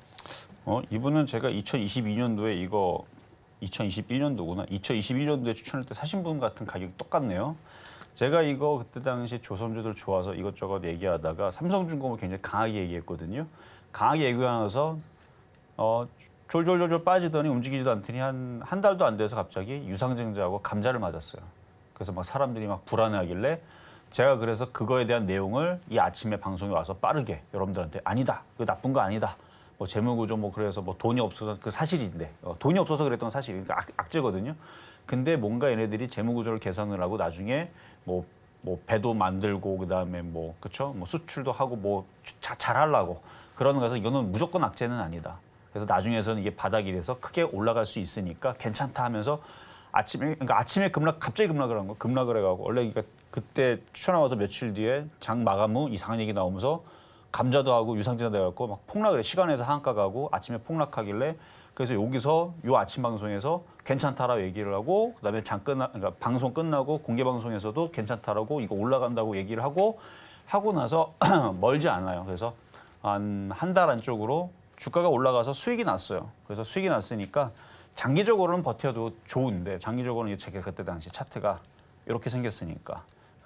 이분은 제가 2022년도에 이거 2021년도구나. 2021년도에 추천할 때 사신 분 같은 가격이 똑같네요. 제가 이거 그때 당시 조선주들 좋아서 이것저것 얘기하다가 삼성중공업을 굉장히 강하게 얘기했거든요. 강하게 얘기하면서 졸졸졸 빠지더니 움직이지도 않더니 한 달도 안 돼서 갑자기 유상증자하고 감자를 맞았어요. 그래서 막 사람들이 막 불안해하길래 제가 그래서 그거에 대한 내용을 이 아침에 방송에 와서 빠르게 여러분들한테 아니다. 그거 나쁜 거 아니다. 뭐 재무구조 뭐 그래서 뭐 돈이 없어서 그 사실인데 돈이 없어서 그랬던 사실이 그러니까 악재거든요. 근데 뭔가 얘네들이 재무구조를 개선을 하고 나중에 뭐 배도 만들고 그다음에 뭐 그렇죠? 뭐 수출도 하고 뭐 잘하려고 그러는 거라서 이거는 무조건 악재는 아니다. 그래서 나중에서는 이게 바닥이 돼서 크게 올라갈 수 있으니까 괜찮다 하면서 아침에 갑자기 급락을 한 거. 급락을 해가고 원래 그러니까 그때 추천하고서 며칠 뒤에 장 마감 후 이상한 얘기 나오면서 감자도 하고 유상증자 돼갖고 막 폭락을 해. 시간에서 하한가 가고 아침에 폭락하길래 그래서 여기서 요 아침 방송에서 괜찮다라고 얘기를 하고 그다음에 그러니까 방송 끝나고 공개 방송에서도 괜찮다라고 이거 올라간다고 얘기를 하고 나서 멀지 않아요. 그래서 한 달 안쪽으로 주가가 올라가서 수익이 났어요. 그래서 수익이 났으니까 장기적으로는 버텨도 좋은데 장기적으로는 제가 그때 당시 차트가 이렇게 생겼으니까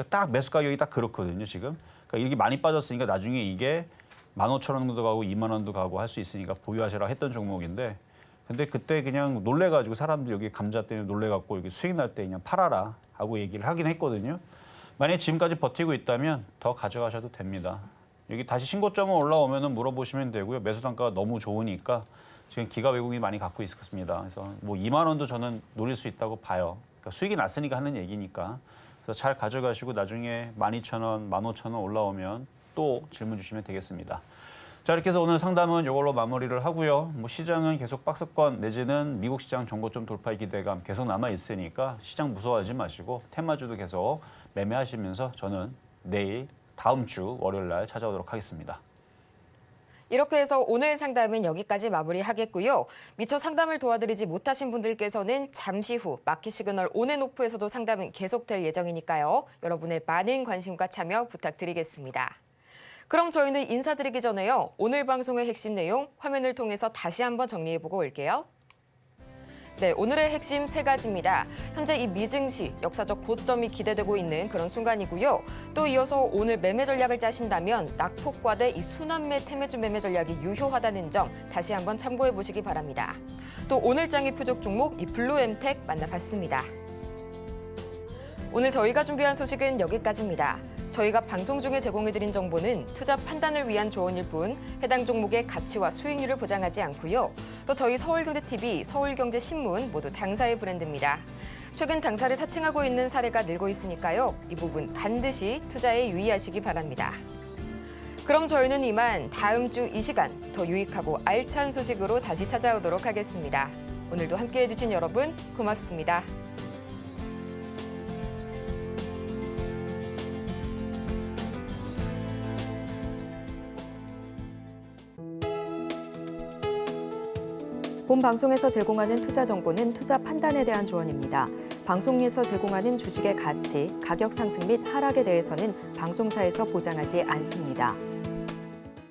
딱 매수 가격이 딱 그렇거든요. 지금 그러니까 이렇게 많이 빠졌으니까 나중에 이게 15,000원도 가고 20,000원도 가고 할 수 있으니까 보유하시라 했던 종목인데 근데 그때 그냥 놀래가지고 사람들 여기 감자 때문에 놀래갖고 여기 수익 날 때 그냥 팔아라 하고 얘기를 하긴 했거든요. 만약에 지금까지 버티고 있다면 더 가져가셔도 됩니다. 여기 다시 신고점은 올라오면 물어보시면 되고요. 매수 단가가 너무 좋으니까 지금 기가 외국인이 많이 갖고 있습니다. 그래서 뭐 2만 원도 저는 노릴 수 있다고 봐요. 그러니까 수익이 났으니까 하는 얘기니까. 그래서 잘 가져가시고 나중에 12,000원, 15,000원 올라오면 또 질문 주시면 되겠습니다. 자, 이렇게 해서 오늘 상담은 이걸로 마무리를 하고요. 뭐 시장은 계속 박스권 내지는 미국 시장 정고점 돌파의 기대감 계속 남아 있으니까 시장 무서워하지 마시고 테마주도 계속 매매하시면서 저는 내일 다음 주 월요일 날 찾아오도록 하겠습니다.
이렇게 해서 오늘 상담은 여기까지 마무리하겠고요. 미처 상담을 도와드리지 못하신 분들께서는 잠시 후 마켓 시그널 온앤오프에서도 상담은 계속될 예정이니까요. 여러분의 많은 관심과 참여 부탁드리겠습니다. 그럼 저희는 인사드리기 전에요. 오늘 방송의 핵심 내용 화면을 통해서 다시 한번 정리해보고 올게요. 네, 오늘의 핵심 3가지입니다. 현재 이 미증시 역사적 고점이 기대되고 있는 그런 순간이고요. 또 이어서 오늘 매매 전략을 짜신다면 낙폭과대 이 순환매 테매주 매매 전략이 유효하다는 점 다시 한번 참고해 보시기 바랍니다. 또 오늘 장의 표적 종목 이 블루엠텍 만나봤습니다. 오늘 저희가 준비한 소식은 여기까지입니다. 저희가 방송 중에 제공해드린 정보는 투자 판단을 위한 조언일 뿐 해당 종목의 가치와 수익률을 보장하지 않고요. 또 저희 서울경제TV, 서울경제신문 모두 당사의 브랜드입니다. 최근 당사를 사칭하고 있는 사례가 늘고 있으니까요. 이 부분 반드시 투자에 유의하시기 바랍니다. 그럼 저희는 이만 다음 주 이 시간 더 유익하고 알찬 소식으로 다시 찾아오도록 하겠습니다. 오늘도 함께해 주신 여러분 고맙습니다.
본 방송에서 제공하는 투자 정보는 투자 판단에 대한 조언입니다. 방송에서 제공하는 주식의 가치, 가격 상승 및 하락에 대해서는 방송사에서 보장하지 않습니다.